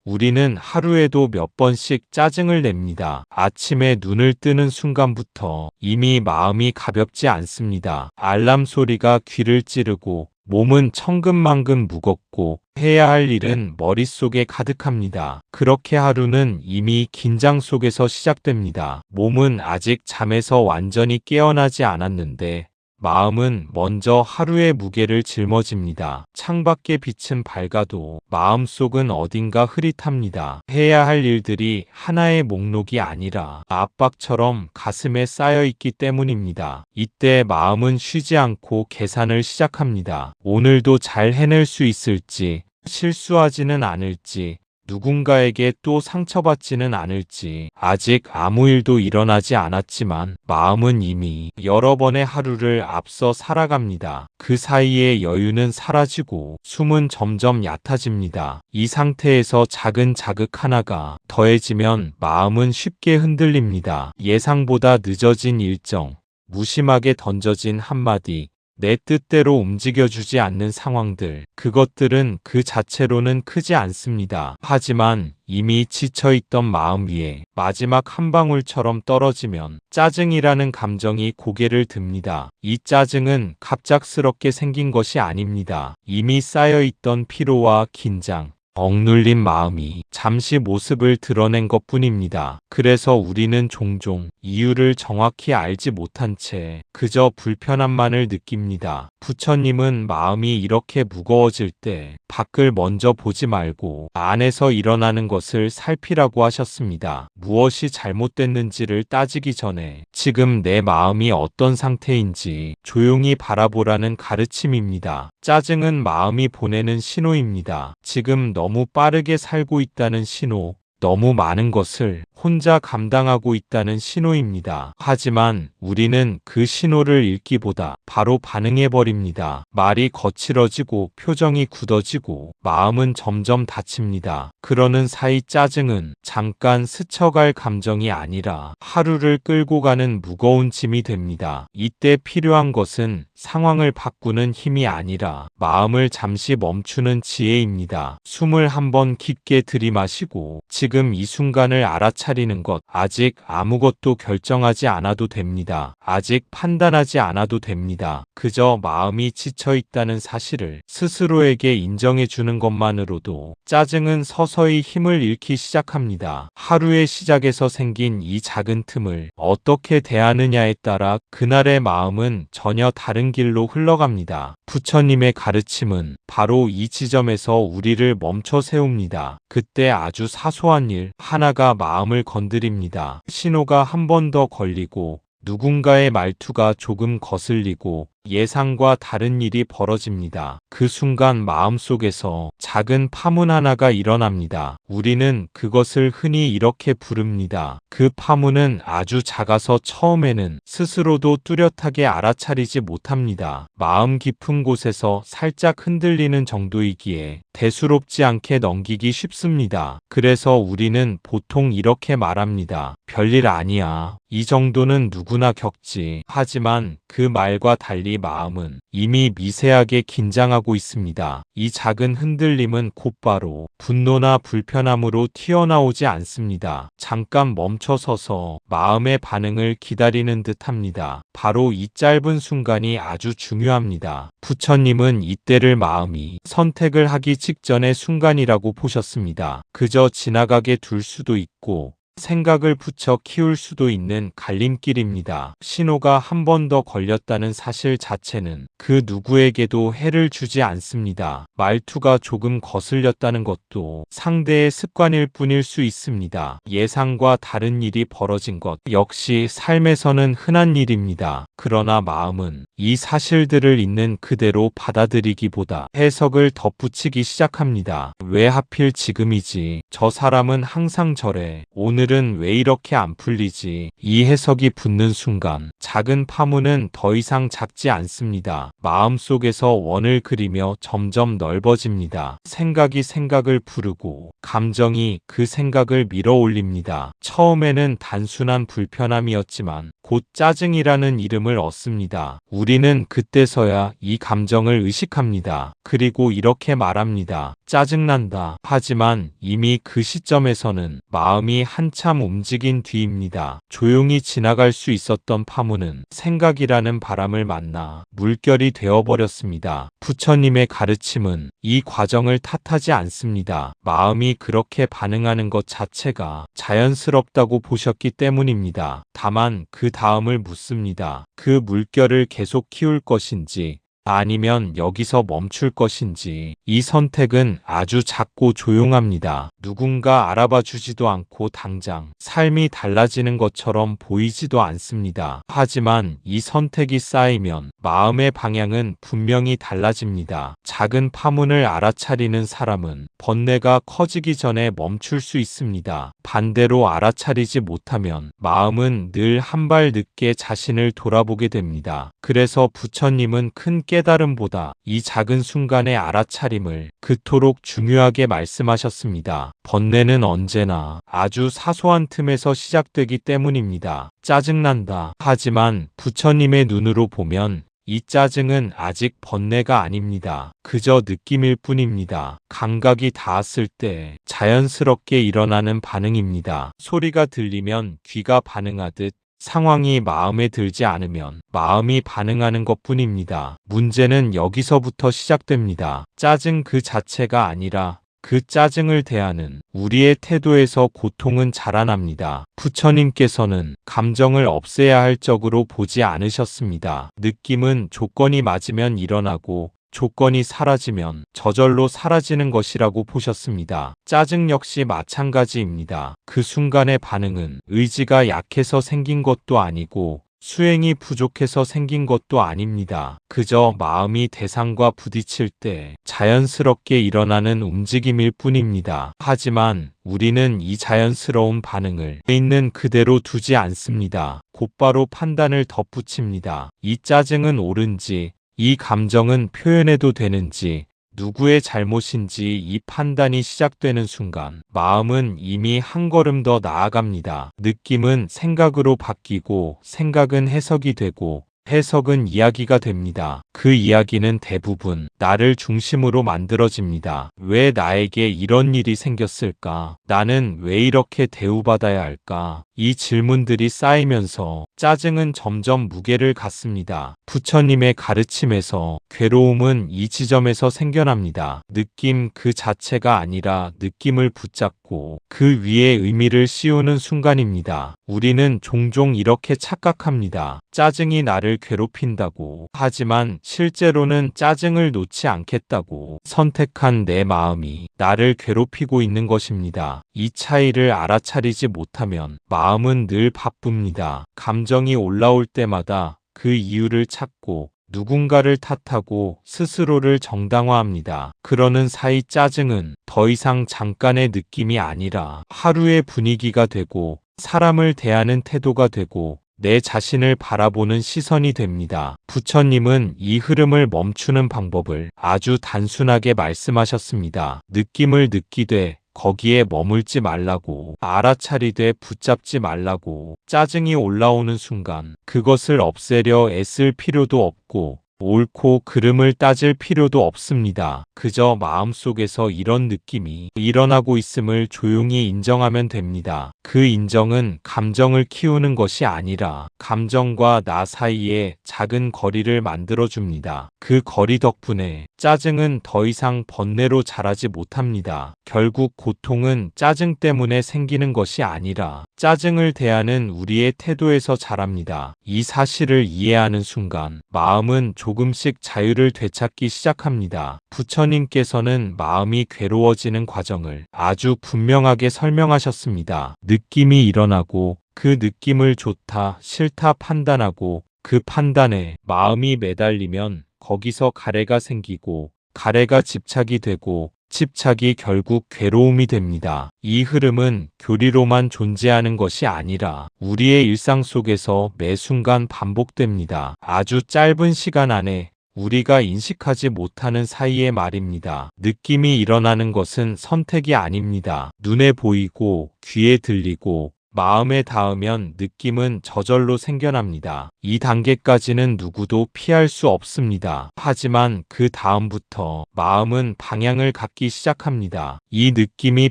우리는 하루에도 몇 번씩 짜증을 냅니다. 아침에 눈을 뜨는 순간부터 이미 마음이 가볍지 않습니다. 알람 소리가 귀를 찌르고 몸은 천근만근 무겁고 해야 할 일은 머릿속에 가득합니다. 그렇게 하루는 이미 긴장 속에서 시작됩니다. 몸은 아직 잠에서 완전히 깨어나지 않았는데 마음은 먼저 하루의 무게를 짊어집니다. 창밖의 빛은 밝아도 마음속은 어딘가 흐릿합니다. 해야 할 일들이 하나의 목록이 아니라 압박처럼 가슴에 쌓여 있기 때문입니다. 이때 마음은 쉬지 않고 계산을 시작합니다. 오늘도 잘 해낼 수 있을지, 실수하지는 않을지, 누군가에게 또 상처받지는 않을지. 아직 아무 일도 일어나지 않았지만 마음은 이미 여러 번의 하루를 앞서 살아갑니다. 그 사이에 여유는 사라지고 숨은 점점 얕아집니다. 이 상태에서 작은 자극 하나가 더해지면 마음은 쉽게 흔들립니다. 예상보다 늦어진 일정, 무심하게 던져진 한마디, 내 뜻대로 움직여주지 않는 상황들, 그것들은 그 자체로는 크지 않습니다. 하지만 이미 지쳐있던 마음 위에 마지막 한 방울처럼 떨어지면 짜증이라는 감정이 고개를 듭니다. 이 짜증은 갑작스럽게 생긴 것이 아닙니다. 이미 쌓여있던 피로와 긴장, 억눌린 마음이 잠시 모습을 드러낸 것뿐입니다. 그래서 우리는 종종 이유를 정확히 알지 못한 채 그저 불편함만을 느낍니다. 부처님은 마음이 이렇게 무거워질 때 밖을 먼저 보지 말고 안에서 일어나는 것을 살피라고 하셨습니다. 무엇이 잘못됐는지를 따지기 전에 지금 내 마음이 어떤 상태인지 조용히 바라보라는 가르침입니다. 짜증은 마음이 보내는 신호입니다. 지금 너무 빠르게 살고 있다는 신호, 너무 많은 것을 혼자 감당하고 있다는 신호입니다. 하지만 우리는 그 신호를 읽기보다 바로 반응해버립니다. 말이 거칠어지고 표정이 굳어지고 마음은 점점 다칩니다. 그러는 사이 짜증은 잠깐 스쳐갈 감정이 아니라 하루를 끌고 가는 무거운 짐이 됩니다. 이때 필요한 것은 상황을 바꾸는 힘이 아니라 마음을 잠시 멈추는 지혜입니다. 숨을 한번 깊게 들이마시고 지금 이 순간을 알아차리는 것. 아직 아무것도 결정하지 않아도 됩니다. 아직 판단하지 않아도 됩니다. 그저 마음이 지쳐 있다는 사실을 스스로에게 인정해 주는 것만으로도 짜증은 서서히 힘을 잃기 시작합니다. 하루의 시작에서 생긴 이 작은 틈을 어떻게 대하느냐에 따라 그날의 마음은 전혀 다른 길로 흘러갑니다. 부처님의 가르침은 바로 이 지점에서 우리를 멈춰 세웁니다. 그때 아주 사소한 일 하나가 마음을 건드립니다. 신호가 한 번 더 걸리고 누군가의 말투가 조금 거슬리고 예상과 다른 일이 벌어집니다. 그 순간 마음속에서 작은 파문 하나가 일어납니다. 우리는 그것을 흔히 이렇게 부릅니다. 그 파문은 아주 작아서 처음에는 스스로도 뚜렷하게 알아차리지 못합니다. 마음 깊은 곳에서 살짝 흔들리는 정도이기에 대수롭지 않게 넘기기 쉽습니다. 그래서 우리는 보통 이렇게 말합니다. 별일 아니야. 이 정도는 누구나 겪지. 하지만 그 말과 달리 마음은 이미 미세하게 긴장하고 있습니다. 이 작은 흔들림은 곧바로 분노나 불편함으로 튀어나오지 않습니다. 잠깐 멈춰서서 마음의 반응을 기다리는 듯합니다. 바로 이 짧은 순간이 아주 중요합니다. 부처님은 이때를 마음이 선택을 하기 직전의 순간이라고 보셨습니다. 그저 지나가게 둘 수도 있고 생각을 붙여 키울 수도 있는 갈림길입니다. 신호가 한 번 더 걸렸다는 사실 자체는 그 누구에게도 해를 주지 않습니다. 말투가 조금 거슬렸다는 것도 상대의 습관일 뿐일 수 있습니다. 예상과 다른 일이 벌어진 것 역시 삶에서는 흔한 일입니다. 그러나 마음은 이 사실들을 있는 그대로 받아들이기보다 해석을 덧붙이기 시작합니다. 왜 하필 지금이지? 저 사람은 항상 저래. 오늘 오늘은 왜 이렇게 안 풀리지? 이 해석이 붙는 순간 작은 파문은 더 이상 작지 않습니다. 마음속에서 원을 그리며 점점 넓어집니다. 생각이 생각을 부르고 감정이 그 생각을 밀어 올립니다. 처음에는 단순한 불편함이었지만 곧 짜증이라는 이름을 얻습니다. 우리는 그때서야 이 감정을 의식합니다. 그리고 이렇게 말합니다. 짜증난다. 하지만 이미 그 시점에서는 마음이 한참 움직인 뒤입니다. 조용히 지나갈 수 있었던 파문은 생각이라는 바람을 만나 물결이 되어버렸습니다. 부처님의 가르침은 이 과정을 탓하지 않습니다. 마음이 그렇게 반응하는 것 자체가 자연스럽다고 보셨기 때문입니다. 다만 그 다음을 묻습니다. 그 물결을 계속 키울 것인지 아니면 여기서 멈출 것인지. 이 선택은 아주 작고 조용합니다. 누군가 알아봐 주지도 않고 당장 삶이 달라지는 것처럼 보이지도 않습니다. 하지만 이 선택이 쌓이면 마음의 방향은 분명히 달라집니다. 작은 파문을 알아차리는 사람은 번뇌가 커지기 전에 멈출 수 있습니다. 반대로 알아차리지 못하면 마음은 늘 한 발 늦게 자신을 돌아보게 됩니다. 그래서 부처님은 큰 깨달음보다 이 작은 순간의 알아차림을 그토록 중요하게 말씀하셨습니다. 번뇌는 언제나 아주 사소한 틈에서 시작되기 때문입니다. 짜증난다. 하지만 부처님의 눈으로 보면 이 짜증은 아직 번뇌가 아닙니다. 그저 느낌일 뿐입니다. 감각이 닿았을 때 자연스럽게 일어나는 반응입니다. 소리가 들리면 귀가 반응하듯 상황이 마음에 들지 않으면 마음이 반응하는 것뿐입니다. 문제는 여기서부터 시작됩니다. 짜증 그 자체가 아니라 그 짜증을 대하는 우리의 태도에서 고통은 자라납니다. 부처님께서는 감정을 없애야 할 적으로 보지 않으셨습니다. 느낌은 조건이 맞으면 일어나고 조건이 사라지면 저절로 사라지는 것이라고 보셨습니다. 짜증 역시 마찬가지입니다. 그 순간의 반응은 의지가 약해서 생긴 것도 아니고 수행이 부족해서 생긴 것도 아닙니다. 그저 마음이 대상과 부딪힐 때 자연스럽게 일어나는 움직임일 뿐입니다. 하지만 우리는 이 자연스러운 반응을 있는 그대로 두지 않습니다. 곧바로 판단을 덧붙입니다. 이 짜증은 옳은지, 이 감정은 표현해도 되는지, 누구의 잘못인지 이 판단이 시작되는 순간 마음은 이미 한 걸음 더 나아갑니다. 느낌은 생각으로 바뀌고 생각은 해석이 되고 해석은 이야기가 됩니다. 그 이야기는 대부분 나를 중심으로 만들어집니다. 왜 나에게 이런 일이 생겼을까? 나는 왜 이렇게 대우받아야 할까? 이 질문들이 쌓이면서 짜증은 점점 무게를 갖습니다. 부처님의 가르침에서 괴로움은 이 지점에서 생겨납니다. 느낌 그 자체가 아니라 느낌을 붙잡고 그 위에 의미를 씌우는 순간입니다. 우리는 종종 이렇게 착각합니다. 짜증이 나를 괴롭힌다고. 하지만 실제로는 짜증을 놓지 않겠다고 선택한 내 마음이 나를 괴롭히고 있는 것입니다. 이 차이를 알아차리지 못하면 마음은 늘 바쁩니다. 감정이 올라올 때마다 그 이유를 찾고 누군가를 탓하고 스스로를 정당화합니다. 그러는 사이 짜증은 더 이상 잠깐의 느낌이 아니라 하루의 분위기가 되고 사람을 대하는 태도가 되고 내 자신을 바라보는 시선이 됩니다. 부처님은 이 흐름을 멈추는 방법을 아주 단순하게 말씀하셨습니다. 느낌을 느끼되 거기에 머물지 말라고, 알아차리되 붙잡지 말라고. 짜증이 올라오는 순간 그것을 없애려 애쓸 필요도 없고 옳고 그름을 따질 필요도 없습니다. 그저 마음속에서 이런 느낌이 일어나고 있음을 조용히 인정하면 됩니다. 그 인정은 감정을 키우는 것이 아니라 감정과 나 사이에 작은 거리를 만들어줍니다. 그 거리 덕분에 짜증은 더 이상 번뇌로 자라지 못합니다. 결국 고통은 짜증 때문에 생기는 것이 아니라 짜증을 대하는 우리의 태도에서 자랍니다. 이 사실을 이해하는 순간 마음은 조금씩 자유를 되찾기 시작합니다. 부처님께서는 마음이 괴로워지는 과정을 아주 분명하게 설명하셨습니다. 느낌이 일어나고 그 느낌을 좋다, 싫다 판단하고 그 판단에 마음이 매달리면 거기서 가래가 생기고 가래가 집착이 되고 집착이 결국 괴로움이 됩니다. 이 흐름은 교리로만 존재하는 것이 아니라 우리의 일상 속에서 매 순간 반복됩니다. 아주 짧은 시간 안에 우리가 인식하지 못하는 사이의 말입니다. 느낌이 일어나는 것은 선택이 아닙니다. 눈에 보이고 귀에 들리고 마음에 닿으면 느낌은 저절로 생겨납니다. 이 단계까지는 누구도 피할 수 없습니다. 하지만 그 다음부터 마음은 방향을 갖기 시작합니다. 이 느낌이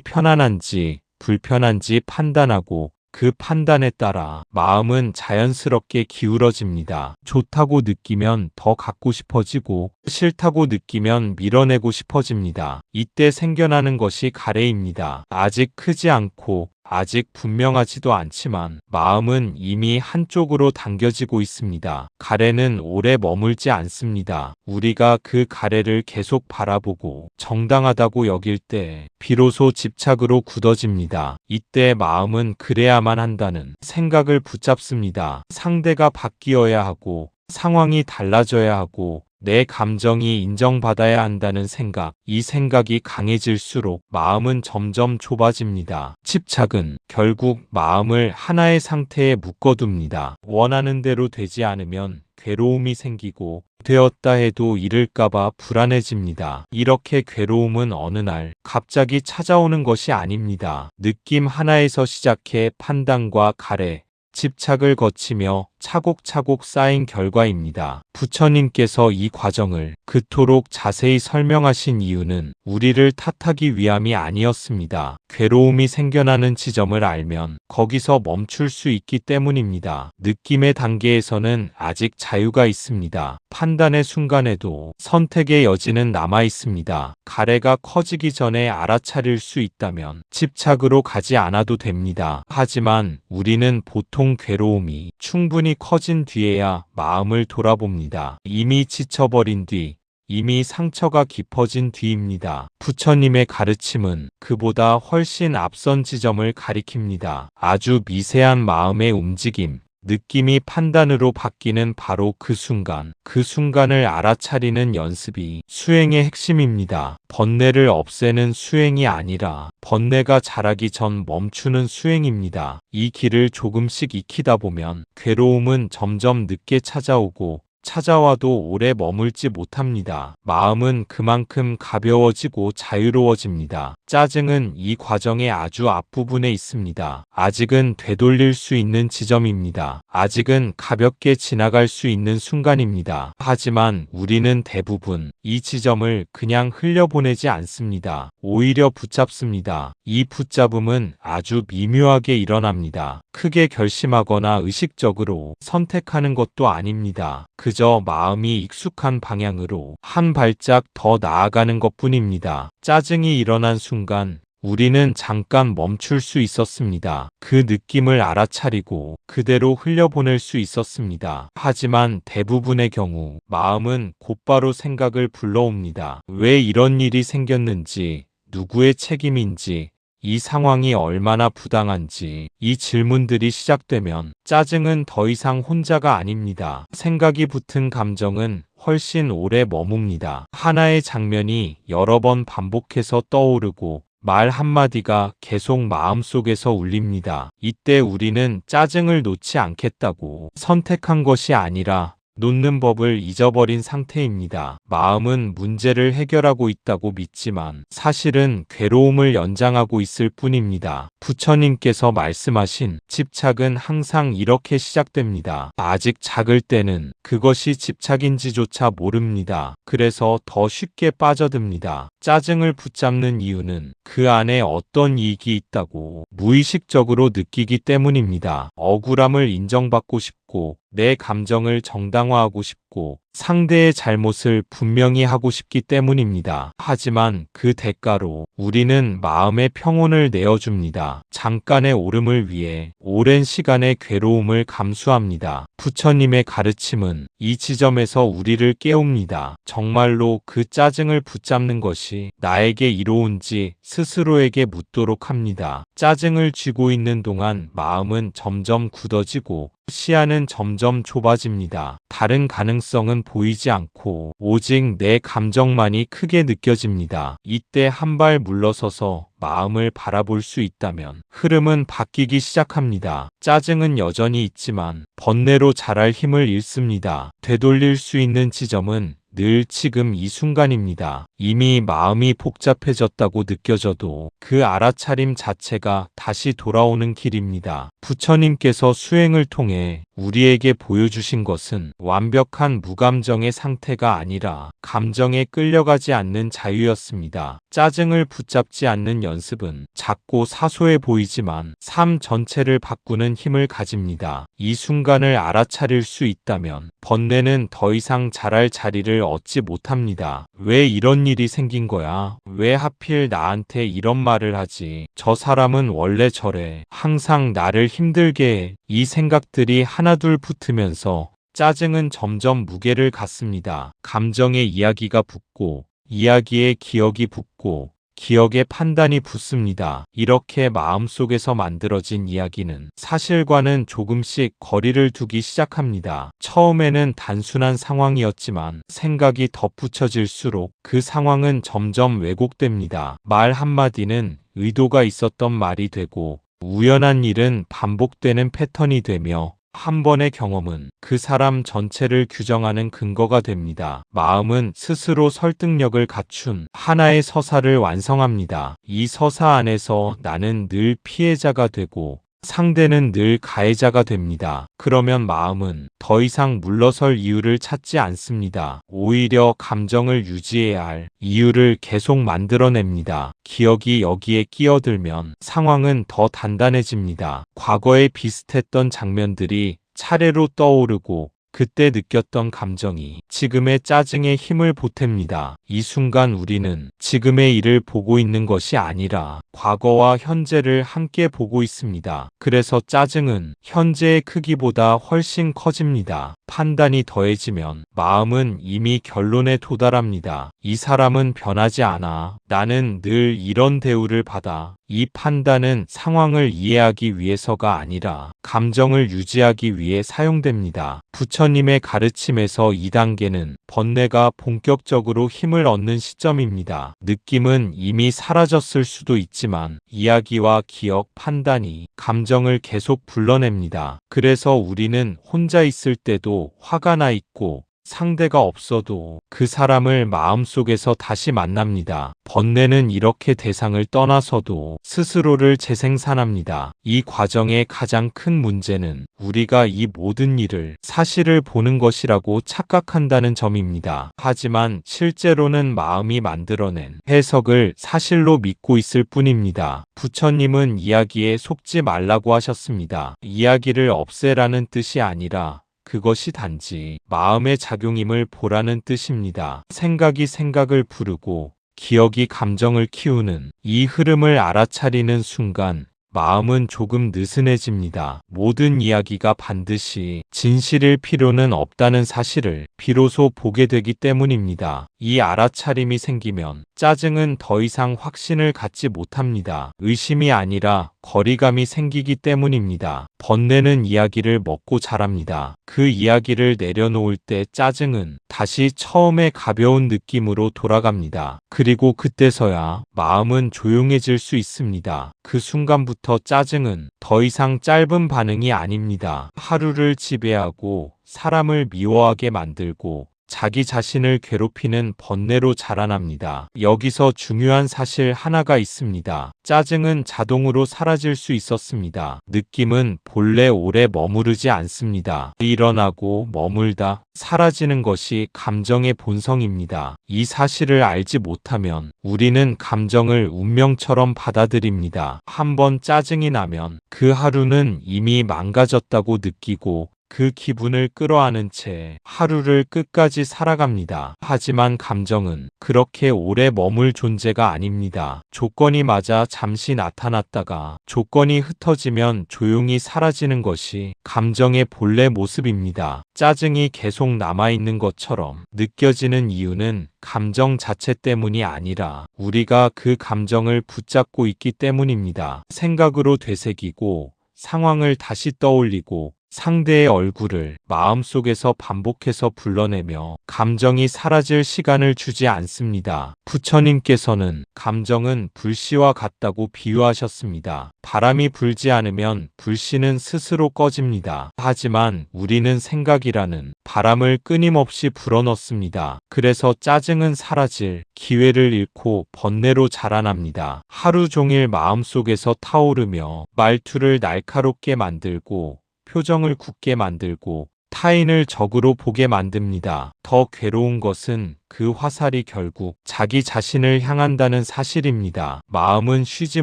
편안한지 불편한지 판단하고 그 판단에 따라 마음은 자연스럽게 기울어집니다. 좋다고 느끼면 더 갖고 싶어지고 싫다고 느끼면 밀어내고 싶어집니다. 이때 생겨나는 것이 가래입니다. 아직 크지 않고 아직 분명하지도 않지만 마음은 이미 한쪽으로 당겨지고 있습니다. 가래는 오래 머물지 않습니다. 우리가 그 가래를 계속 바라보고 정당하다고 여길 때 비로소 집착으로 굳어집니다. 이때 마음은 그래야만 한다는 생각을 붙잡습니다. 상대가 바뀌어야 하고 상황이 달라져야 하고 내 감정이 인정받아야 한다는 생각, 이 생각이 강해질수록 마음은 점점 좁아집니다. 집착은 결국 마음을 하나의 상태에 묶어둡니다. 원하는 대로 되지 않으면 괴로움이 생기고 되었다 해도 잃을까봐 불안해집니다. 이렇게 괴로움은 어느 날 갑자기 찾아오는 것이 아닙니다. 느낌 하나에서 시작해 판단과 가래, 집착을 거치며 차곡차곡 쌓인 결과입니다. 부처님께서 이 과정을 그토록 자세히 설명하신 이유는 우리를 탓하기 위함이 아니었습니다. 괴로움이 생겨나는 지점을 알면 거기서 멈출 수 있기 때문입니다. 느낌의 단계에서는 아직 자유가 있습니다. 판단의 순간에도 선택의 여지는 남아 있습니다. 가래가 커지기 전에 알아차릴 수 있다면 집착으로 가지 않아도 됩니다. 하지만 우리는 보통 괴로움이 충분히 커진 뒤에야 마음을 돌아봅니다. 이미 지쳐버린 뒤, 이미 상처가 깊어진 뒤입니다. 부처님의 가르침은 그보다 훨씬 앞선 지점을 가리킵니다. 아주 미세한 마음의 움직임, 느낌이 판단으로 바뀌는 바로 그 순간을 알아차리는 연습이 수행의 핵심입니다. 번뇌를 없애는 수행이 아니라 번뇌가 자라기 전 멈추는 수행입니다. 이 길을 조금씩 익히다 보면 괴로움은 점점 늦게 찾아오고 찾아와도 오래 머물지 못합니다. 마음은 그만큼 가벼워지고 자유로워집니다. 짜증은 이 과정의 아주 앞부분에 있습니다. 아직은 되돌릴 수 있는 지점입니다. 아직은 가볍게 지나갈 수 있는 순간입니다. 하지만 우리는 대부분 이 지점을 그냥 흘려보내지 않습니다. 오히려 붙잡습니다. 이 붙잡음은 아주 미묘하게 일어납니다. 크게 결심하거나 의식적으로 선택하는 것도 아닙니다. 그저 마음이 익숙한 방향으로 한 발짝 더 나아가는 것뿐입니다. 짜증이 일어난 순간 우리는 잠깐 멈출 수 있었습니다. 그 느낌을 알아차리고 그대로 흘려보낼 수 있었습니다. 하지만 대부분의 경우 마음은 곧바로 생각을 불러옵니다. 왜 이런 일이 생겼는지, 누구의 책임인지, 이 상황이 얼마나 부당한지, 이 질문들이 시작되면 짜증은 더 이상 혼자가 아닙니다. 생각이 붙은 감정은 훨씬 오래 머뭅니다. 하나의 장면이 여러 번 반복해서 떠오르고 말 한마디가 계속 마음속에서 울립니다. 이때 우리는 짜증을 놓지 않겠다고 선택한 것이 아니라 놓는 법을 잊어버린 상태입니다. 마음은 문제를 해결하고 있다고 믿지만 사실은 괴로움을 연장하고 있을 뿐입니다. 부처님께서 말씀하신 집착은 항상 이렇게 시작됩니다. 아직 작을 때는 그것이 집착인지조차 모릅니다. 그래서 더 쉽게 빠져듭니다. 짜증을 붙잡는 이유는 그 안에 어떤 이익이 있다고 무의식적으로 느끼기 때문입니다. 억울함을 인정받고 싶고 내 감정을 정당화하고 싶고 상대의 잘못을 분명히 하고 싶기 때문입니다. 하지만 그 대가로 우리는 마음의 평온을 내어줍니다. 잠깐의 오름을 위해 오랜 시간의 괴로움을 감수합니다. 부처님의 가르침은 이 지점에서 우리를 깨웁니다. 정말로 그 짜증을 붙잡는 것이 나에게 이로운지 스스로에게 묻도록 합니다. 짜증을 쥐고 있는 동안 마음은 점점 굳어지고 시야는 점점 좁아집니다. 다른 가능성은 보이지 않고 오직 내 감정만이 크게 느껴집니다. 이때 한 발 물러서서 마음을 바라볼 수 있다면 흐름은 바뀌기 시작합니다. 짜증은 여전히 있지만 번뇌로 자랄 힘을 잃습니다. 되돌릴 수 있는 지점은 늘 지금 이 순간입니다. 이미 마음이 복잡해졌다고 느껴져도 그 알아차림 자체가 다시 돌아오는 길입니다. 부처님께서 수행을 통해 우리에게 보여주신 것은 완벽한 무감정의 상태가 아니라 감정에 끌려가지 않는 자유였습니다. 짜증을 붙잡지 않는 연습은 작고 사소해 보이지만 삶 전체를 바꾸는 힘을 가집니다. 이 순간을 알아차릴 수 있다면 번뇌는 더 이상 자랄 자리를 얻지 못합니다. 왜 이런 일이 생긴 거야? 왜 하필 나한테 이런 말을 하지? 저 사람은 원래 저래. 항상 나를 힘들게 해. 이 생각들이 하나둘 붙으면서 짜증은 점점 무게를 갖습니다. 감정의 이야기가 붙고 이야기에 기억이 붙고 기억에 판단이 붙습니다. 이렇게 마음속에서 만들어진 이야기는 사실과는 조금씩 거리를 두기 시작합니다. 처음에는 단순한 상황이었지만 생각이 덧붙여질수록 그 상황은 점점 왜곡됩니다. 말 한마디는 의도가 있었던 말이 되고 우연한 일은 반복되는 패턴이 되며 한 번의 경험은 그 사람 전체를 규정하는 근거가 됩니다. 마음은 스스로 설득력을 갖춘 하나의 서사를 완성합니다. 이 서사 안에서 나는 늘 피해자가 되고 상대는 늘 가해자가 됩니다. 그러면 마음은 더 이상 물러설 이유를 찾지 않습니다. 오히려 감정을 유지해야 할 이유를 계속 만들어냅니다. 기억이 여기에 끼어들면 상황은 더 단단해집니다. 과거에 비슷했던 장면들이 차례로 떠오르고 그때 느꼈던 감정이 지금의 짜증에 힘을 보탭니다. 이 순간 우리는 지금의 일을 보고 있는 것이 아니라 과거와 현재를 함께 보고 있습니다. 그래서 짜증은 현재의 크기보다 훨씬 커집니다. 판단이 더해지면 마음은 이미 결론에 도달합니다. 이 사람은 변하지 않아. 나는 늘 이런 대우를 받아. 이 판단은 상황을 이해하기 위해서가 아니라 감정을 유지하기 위해 사용됩니다. 부처님의 가르침에서 2단계는 번뇌가 본격적으로 힘을 얻는 시점입니다. 느낌은 이미 사라졌을 수도 있지만 이야기와 기억, 판단이 감정을 계속 불러냅니다. 그래서 우리는 혼자 있을 때도 화가 나 있고 상대가 없어도 그 사람을 마음속에서 다시 만납니다. 번뇌는 이렇게 대상을 떠나서도 스스로를 재생산합니다. 이 과정의 가장 큰 문제는 우리가 이 모든 일을 사실을 보는 것이라고 착각한다는 점입니다. 하지만 실제로는 마음이 만들어낸 해석을 사실로 믿고 있을 뿐입니다. 부처님은 이야기에 속지 말라고 하셨습니다. 이야기를 없애라는 뜻이 아니라 그것이 단지 마음의 작용임을 보라는 뜻입니다. 생각이 생각을 부르고 기억이 감정을 키우는 이 흐름을 알아차리는 순간 마음은 조금 느슨해집니다. 모든 이야기가 반드시 진실일 필요는 없다는 사실을 비로소 보게 되기 때문입니다. 이 알아차림이 생기면 짜증은 더 이상 확신을 갖지 못합니다. 의심이 아니라 거리감이 생기기 때문입니다. 번뇌는 이야기를 먹고 자랍니다. 그 이야기를 내려놓을 때 짜증은 다시 처음의 가벼운 느낌으로 돌아갑니다. 그리고 그때서야 마음은 조용해질 수 있습니다. 그 순간부터 짜증은 더 이상 짧은 반응이 아닙니다. 하루를 지배하고 사람을 미워하게 만들고 자기 자신을 괴롭히는 번뇌로 자라납니다. 여기서 중요한 사실 하나가 있습니다. 짜증은 자동으로 사라질 수 있었습니다. 느낌은 본래 오래 머무르지 않습니다. 일어나고 머물다 사라지는 것이 감정의 본성입니다. 이 사실을 알지 못하면 우리는 감정을 운명처럼 받아들입니다. 한번 짜증이 나면 그 하루는 이미 망가졌다고 느끼고 그 기분을 끌어안은 채 하루를 끝까지 살아갑니다. 하지만 감정은 그렇게 오래 머물 존재가 아닙니다. 조건이 맞아 잠시 나타났다가 조건이 흩어지면 조용히 사라지는 것이 감정의 본래 모습입니다. 짜증이 계속 남아있는 것처럼 느껴지는 이유는 감정 자체 때문이 아니라 우리가 그 감정을 붙잡고 있기 때문입니다. 생각으로 되새기고 상황을 다시 떠올리고 상대의 얼굴을 마음속에서 반복해서 불러내며 감정이 사라질 시간을 주지 않습니다. 부처님께서는 감정은 불씨와 같다고 비유하셨습니다. 바람이 불지 않으면 불씨는 스스로 꺼집니다. 하지만 우리는 생각이라는 바람을 끊임없이 불어넣습니다. 그래서 짜증은 사라질 기회를 잃고 번뇌로 자라납니다. 하루 종일 마음속에서 타오르며 말투를 날카롭게 만들고 표정을 굳게 만들고 타인을 적으로 보게 만듭니다. 더 괴로운 것은 그 화살이 결국 자기 자신을 향한다는 사실입니다. 마음은 쉬지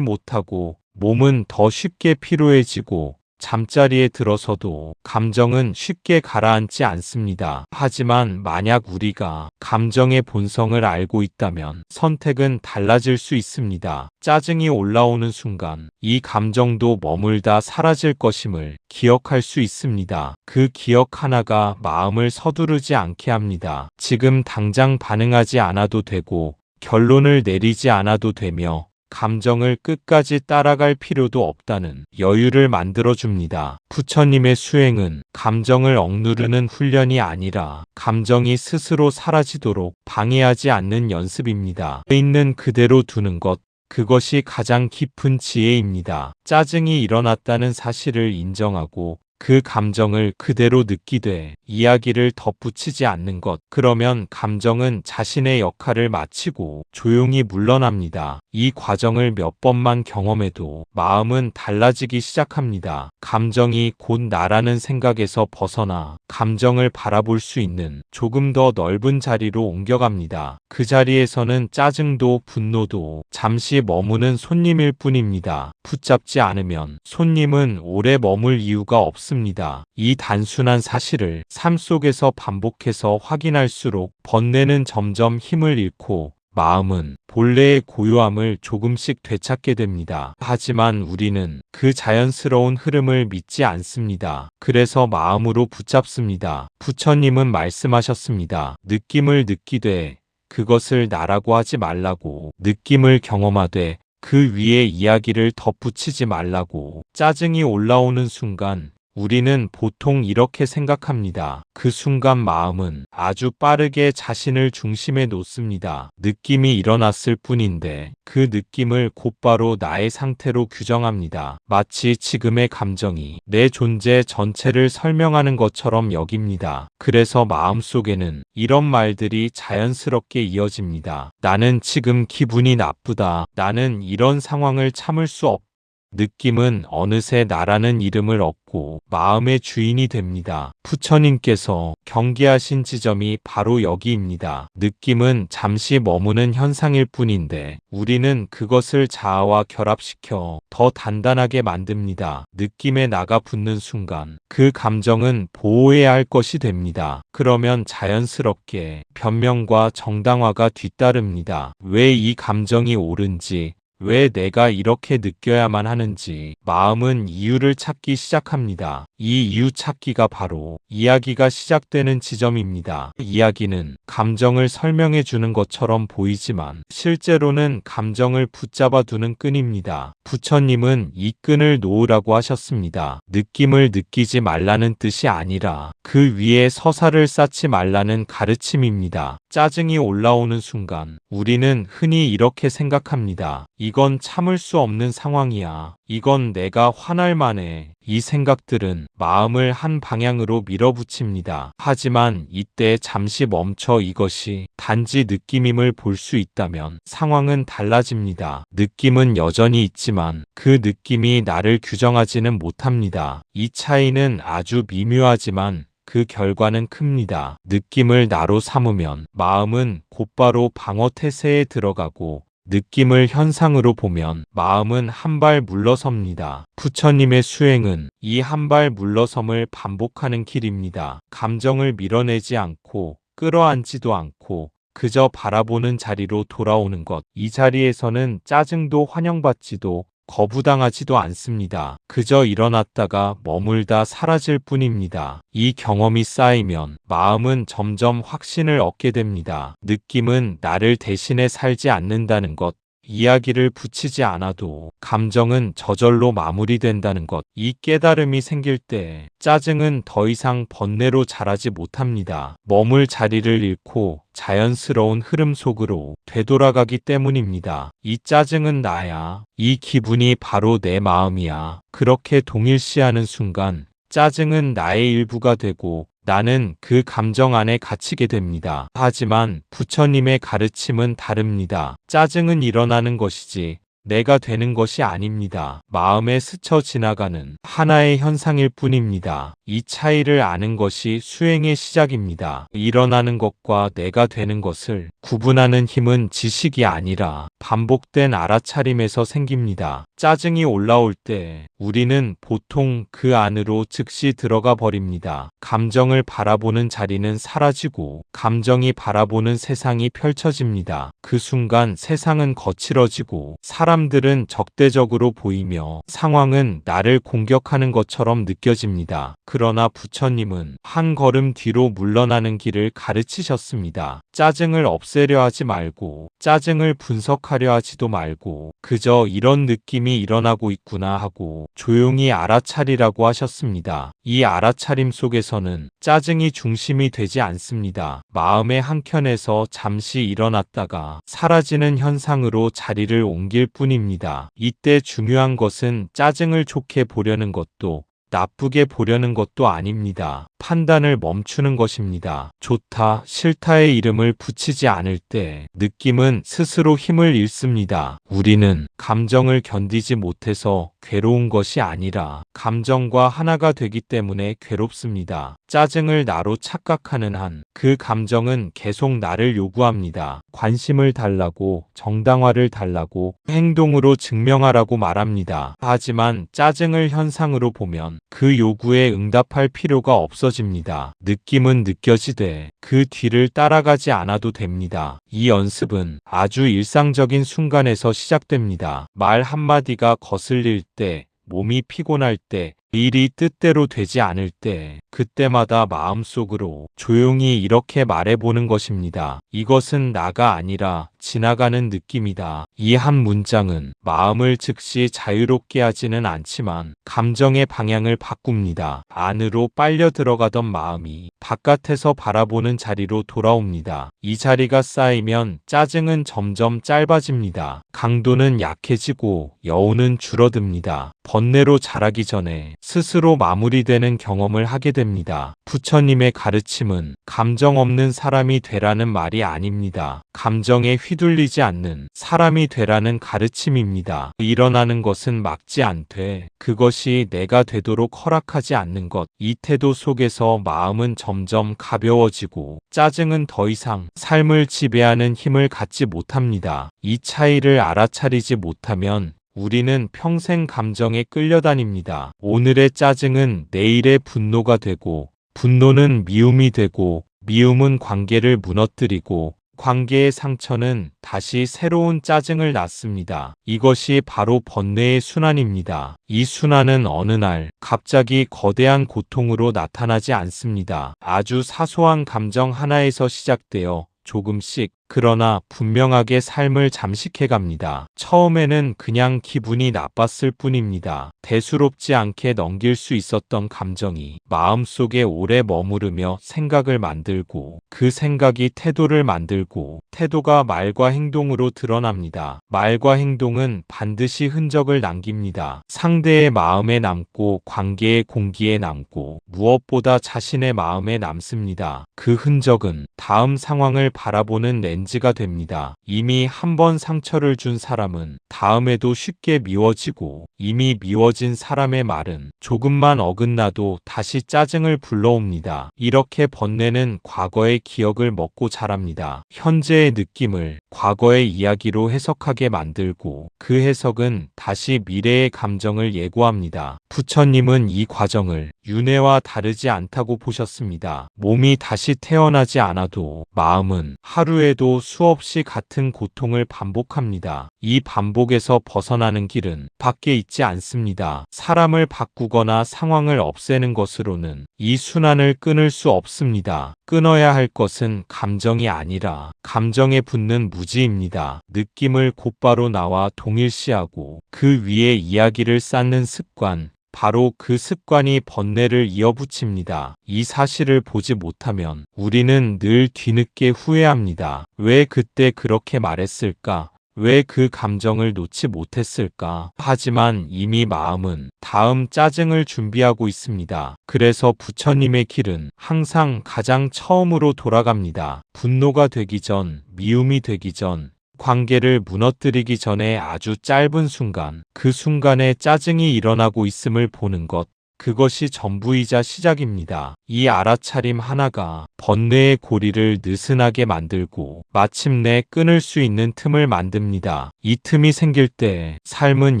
못하고 몸은 더 쉽게 피로해지고 잠자리에 들어서도 감정은 쉽게 가라앉지 않습니다. 하지만 만약 우리가 감정의 본성을 알고 있다면 선택은 달라질 수 있습니다. 짜증이 올라오는 순간 이 감정도 머물다 사라질 것임을 기억할 수 있습니다. 그 기억 하나가 마음을 서두르지 않게 합니다. 지금 당장 반응하지 않아도 되고 결론을 내리지 않아도 되며 감정을 끝까지 따라갈 필요도 없다는 여유를 만들어줍니다. 부처님의 수행은 감정을 억누르는 훈련이 아니라 감정이 스스로 사라지도록 방해하지 않는 연습입니다. 있는 그대로 두는 것, 그것이 가장 깊은 지혜입니다. 짜증이 일어났다는 사실을 인정하고 그 감정을 그대로 느끼되 이야기를 덧붙이지 않는 것. 그러면 감정은 자신의 역할을 마치고 조용히 물러납니다. 이 과정을 몇 번만 경험해도 마음은 달라지기 시작합니다. 감정이 곧 나라는 생각에서 벗어나 감정을 바라볼 수 있는 조금 더 넓은 자리로 옮겨갑니다. 그 자리에서는 짜증도 분노도 잠시 머무는 손님일 뿐입니다. 붙잡지 않으면 손님은 오래 머물 이유가 없습니다. 이 단순한 사실을 삶 속에서 반복해서 확인할수록 번뇌는 점점 힘을 잃고 마음은 본래의 고요함을 조금씩 되찾게 됩니다. 하지만 우리는 그 자연스러운 흐름을 믿지 않습니다. 그래서 마음으로 붙잡습니다. 부처님은 말씀하셨습니다. 느낌을 느끼되 그것을 나라고 하지 말라고, 느낌을 경험하되 그 위에 이야기를 덧붙이지 말라고. 짜증이 올라오는 순간 우리는 보통 이렇게 생각합니다. 그 순간 마음은 아주 빠르게 자신을 중심에 놓습니다. 느낌이 일어났을 뿐인데 그 느낌을 곧바로 나의 상태로 규정합니다. 마치 지금의 감정이 내 존재 전체를 설명하는 것처럼 여깁니다. 그래서 마음속에는 이런 말들이 자연스럽게 이어집니다. 나는 지금 기분이 나쁘다. 나는 이런 상황을 참을 수 없다. 느낌은 어느새 나라는 이름을 얻고 마음의 주인이 됩니다. 부처님께서 경계하신 지점이 바로 여기입니다. 느낌은 잠시 머무는 현상일 뿐인데 우리는 그것을 자아와 결합시켜 더 단단하게 만듭니다. 느낌에 나가 붙는 순간 그 감정은 보호해야 할 것이 됩니다. 그러면 자연스럽게 변명과 정당화가 뒤따릅니다. 왜 이 감정이 옳은지, 왜 내가 이렇게 느껴야만 하는지 마음은 이유를 찾기 시작합니다. 이 이유 찾기가 바로 이야기가 시작되는 지점입니다. 이야기는 감정을 설명해 주는 것처럼 보이지만 실제로는 감정을 붙잡아 두는 끈입니다. 부처님은 이 끈을 놓으라고 하셨습니다. 느낌을 느끼지 말라는 뜻이 아니라 그 위에 서사를 쌓지 말라는 가르침입니다. 짜증이 올라오는 순간 우리는 흔히 이렇게 생각합니다. 이건 참을 수 없는 상황이야. 이건 내가 화날 만해. 이 생각들은 마음을 한 방향으로 밀어붙입니다. 하지만 이때 잠시 멈춰 이것이 단지 느낌임을 볼 수 있다면 상황은 달라집니다. 느낌은 여전히 있지만 그 느낌이 나를 규정하지는 못합니다. 이 차이는 아주 미묘하지만 그 결과는 큽니다. 느낌을 나로 삼으면 마음은 곧바로 방어 태세에 들어가고 느낌을 현상으로 보면 마음은 한 발 물러섭니다. 부처님의 수행은 이 한 발 물러섬을 반복하는 길입니다. 감정을 밀어내지 않고 끌어안지도 않고 그저 바라보는 자리로 돌아오는 것. 이 자리에서는 짜증도 환영받지도 거부당하지도 않습니다. 그저 일어났다가 머물다 사라질 뿐입니다. 이 경험이 쌓이면 마음은 점점 확신을 얻게 됩니다. 느낌은 나를 대신해 살지 않는다는 것. 이야기를 붙이지 않아도 감정은 저절로 마무리된다는 것. 이 깨달음이 생길 때 짜증은 더 이상 번뇌로 자라지 못합니다. 머물 자리를 잃고 자연스러운 흐름 속으로 되돌아가기 때문입니다. 이 짜증은 나야. 이 기분이 바로 내 마음이야. 그렇게 동일시하는 순간 짜증은 나의 일부가 되고 나는 그 감정 안에 갇히게 됩니다. 하지만 부처님의 가르침은 다릅니다. 짜증은 일어나는 것이지 내가 되는 것이 아닙니다. 마음에 스쳐 지나가는 하나의 현상일 뿐입니다. 이 차이를 아는 것이 수행의 시작입니다. 일어나는 것과 내가 되는 것을 구분하는 힘은 지식이 아니라 반복된 알아차림에서 생깁니다. 짜증이 올라올 때 우리는 보통 그 안으로 즉시 들어가 버립니다. 감정을 바라보는 자리는 사라지고 감정이 바라보는 세상이 펼쳐집니다. 그 순간 세상은 거칠어지고 사람들은 적대적으로 보이며 상황은 나를 공격하는 것처럼 느껴집니다. 그러나 부처님은 한 걸음 뒤로 물러나는 길을 가르치셨습니다. 짜증을 없애려 하지 말고 짜증을 분석하려 하지도 말고 그저 이런 느낌이 일어나고 있구나 하고 조용히 알아차리라고 하셨습니다. 이 알아차림 속에서는 짜증이 중심이 되지 않습니다. 마음의 한켠에서 잠시 일어났다가 사라지는 현상으로 자리를 옮길 뿐입니다. 이때 중요한 것은 짜증을 좋게 보려는 것도 나쁘게 보려는 것도 아닙니다. 판단을 멈추는 것입니다. 좋다, 싫다의 이름을 붙이지 않을 때 느낌은 스스로 힘을 잃습니다. 우리는 감정을 견디지 못해서 괴로운 것이 아니라 감정과 하나가 되기 때문에 괴롭습니다. 짜증을 나로 착각하는 한 그 감정은 계속 나를 요구합니다. 관심을 달라고, 정당화를 달라고, 행동으로 증명하라고 말합니다. 하지만 짜증을 현상으로 보면 그 요구에 응답할 필요가 없어집니다. 느낌은 느껴지되 그 뒤를 따라가지 않아도 됩니다. 이 연습은 아주 일상적인 순간에서 시작됩니다. 말 한마디가 거슬릴 때, 몸이 피곤할 때, 일이 뜻대로 되지 않을 때, 그때마다 마음속으로 조용히 이렇게 말해보는 것입니다. 이것은 나가 아니라 지나가는 느낌이다. 이 한 문장은 마음을 즉시 자유롭게 하지는 않지만 감정의 방향을 바꿉니다. 안으로 빨려 들어가던 마음이 바깥에서 바라보는 자리로 돌아옵니다. 이 자리가 쌓이면 짜증은 점점 짧아집니다. 강도는 약해지고 여우는 줄어듭니다. 번뇌로 자라기 전에 스스로 마무리되는 경험을 하게 됩니다. 부처님의 가르침은 감정 없는 사람이 되라는 말이 아닙니다. 감정에 휘둘리지 않는 사람이 되라는 가르침입니다. 일어나는 것은 막지 않되 그것이 내가 되도록 허락하지 않는 것. 이 태도 속에서 마음은 점점 가벼워지고 짜증은 더 이상 삶을 지배하는 힘을 갖지 못합니다. 이 차이를 알아차리지 못하면 우리는 평생 감정에 끌려다닙니다. 오늘의 짜증은 내일의 분노가 되고, 분노는 미움이 되고, 미움은 관계를 무너뜨리고, 관계의 상처는 다시 새로운 짜증을 낳습니다. 이것이 바로 번뇌의 순환입니다. 이 순환은 어느 날 갑자기 거대한 고통으로 나타나지 않습니다. 아주 사소한 감정 하나에서 시작되어 조금씩 그러나 분명하게 삶을 잠식해 갑니다. 처음에는 그냥 기분이 나빴을 뿐입니다. 대수롭지 않게 넘길 수 있었던 감정이 마음속에 오래 머무르며 생각을 만들고 그 생각이 태도를 만들고 태도가 말과 행동으로 드러납니다. 말과 행동은 반드시 흔적을 남깁니다. 상대의 마음에 남고 관계의 공기에 남고 무엇보다 자신의 마음에 남습니다. 그 흔적은 다음 상황을 바라보는 렌즈가 됩니다. 이미 한 번 상처를 준 사람은 다음에도 쉽게 미워지고 이미 미워진 사람의 말은 조금만 어긋나도 다시 짜증을 불러옵니다. 이렇게 번뇌는 과거의 기억을 먹고 자랍니다. 현재의 느낌을 과거의 이야기로 해석하게 만들고 그 해석은 다시 미래의 감정을 예고합니다. 부처님은 이 과정을 윤회와 다르지 않다고 보셨습니다. 몸이 다시 태어나지 않아도 마음은 하루에도 수없이 같은 고통을 반복합니다. 이 반복에서 벗어나는 길은 밖에 있지 않습니다. 사람을 바꾸거나 상황을 없애는 것으로는 이 순환을 끊을 수 없습니다. 끊어야 할 것은 감정이 아니라 감정에 붙는 무지입니다. 느낌을 곧바로 나와 동일시하고 그 위에 이야기를 쌓는 습관, 바로 그 습관이 번뇌를 이어붙입니다. 이 사실을 보지 못하면 우리는 늘 뒤늦게 후회합니다. 왜 그때 그렇게 말했을까? 왜 그 감정을 놓지 못했을까? 하지만 이미 마음은 다음 짜증을 준비하고 있습니다. 그래서 부처님의 길은 항상 가장 처음으로 돌아갑니다. 분노가 되기 전, 미움이 되기 전, 관계를 무너뜨리기 전에 아주 짧은 순간, 그 순간에 짜증이 일어나고 있음을 보는 것, 그것이 전부이자 시작입니다. 이 알아차림 하나가 번뇌의 고리를 느슨하게 만들고 마침내 끊을 수 있는 틈을 만듭니다. 이 틈이 생길 때 삶은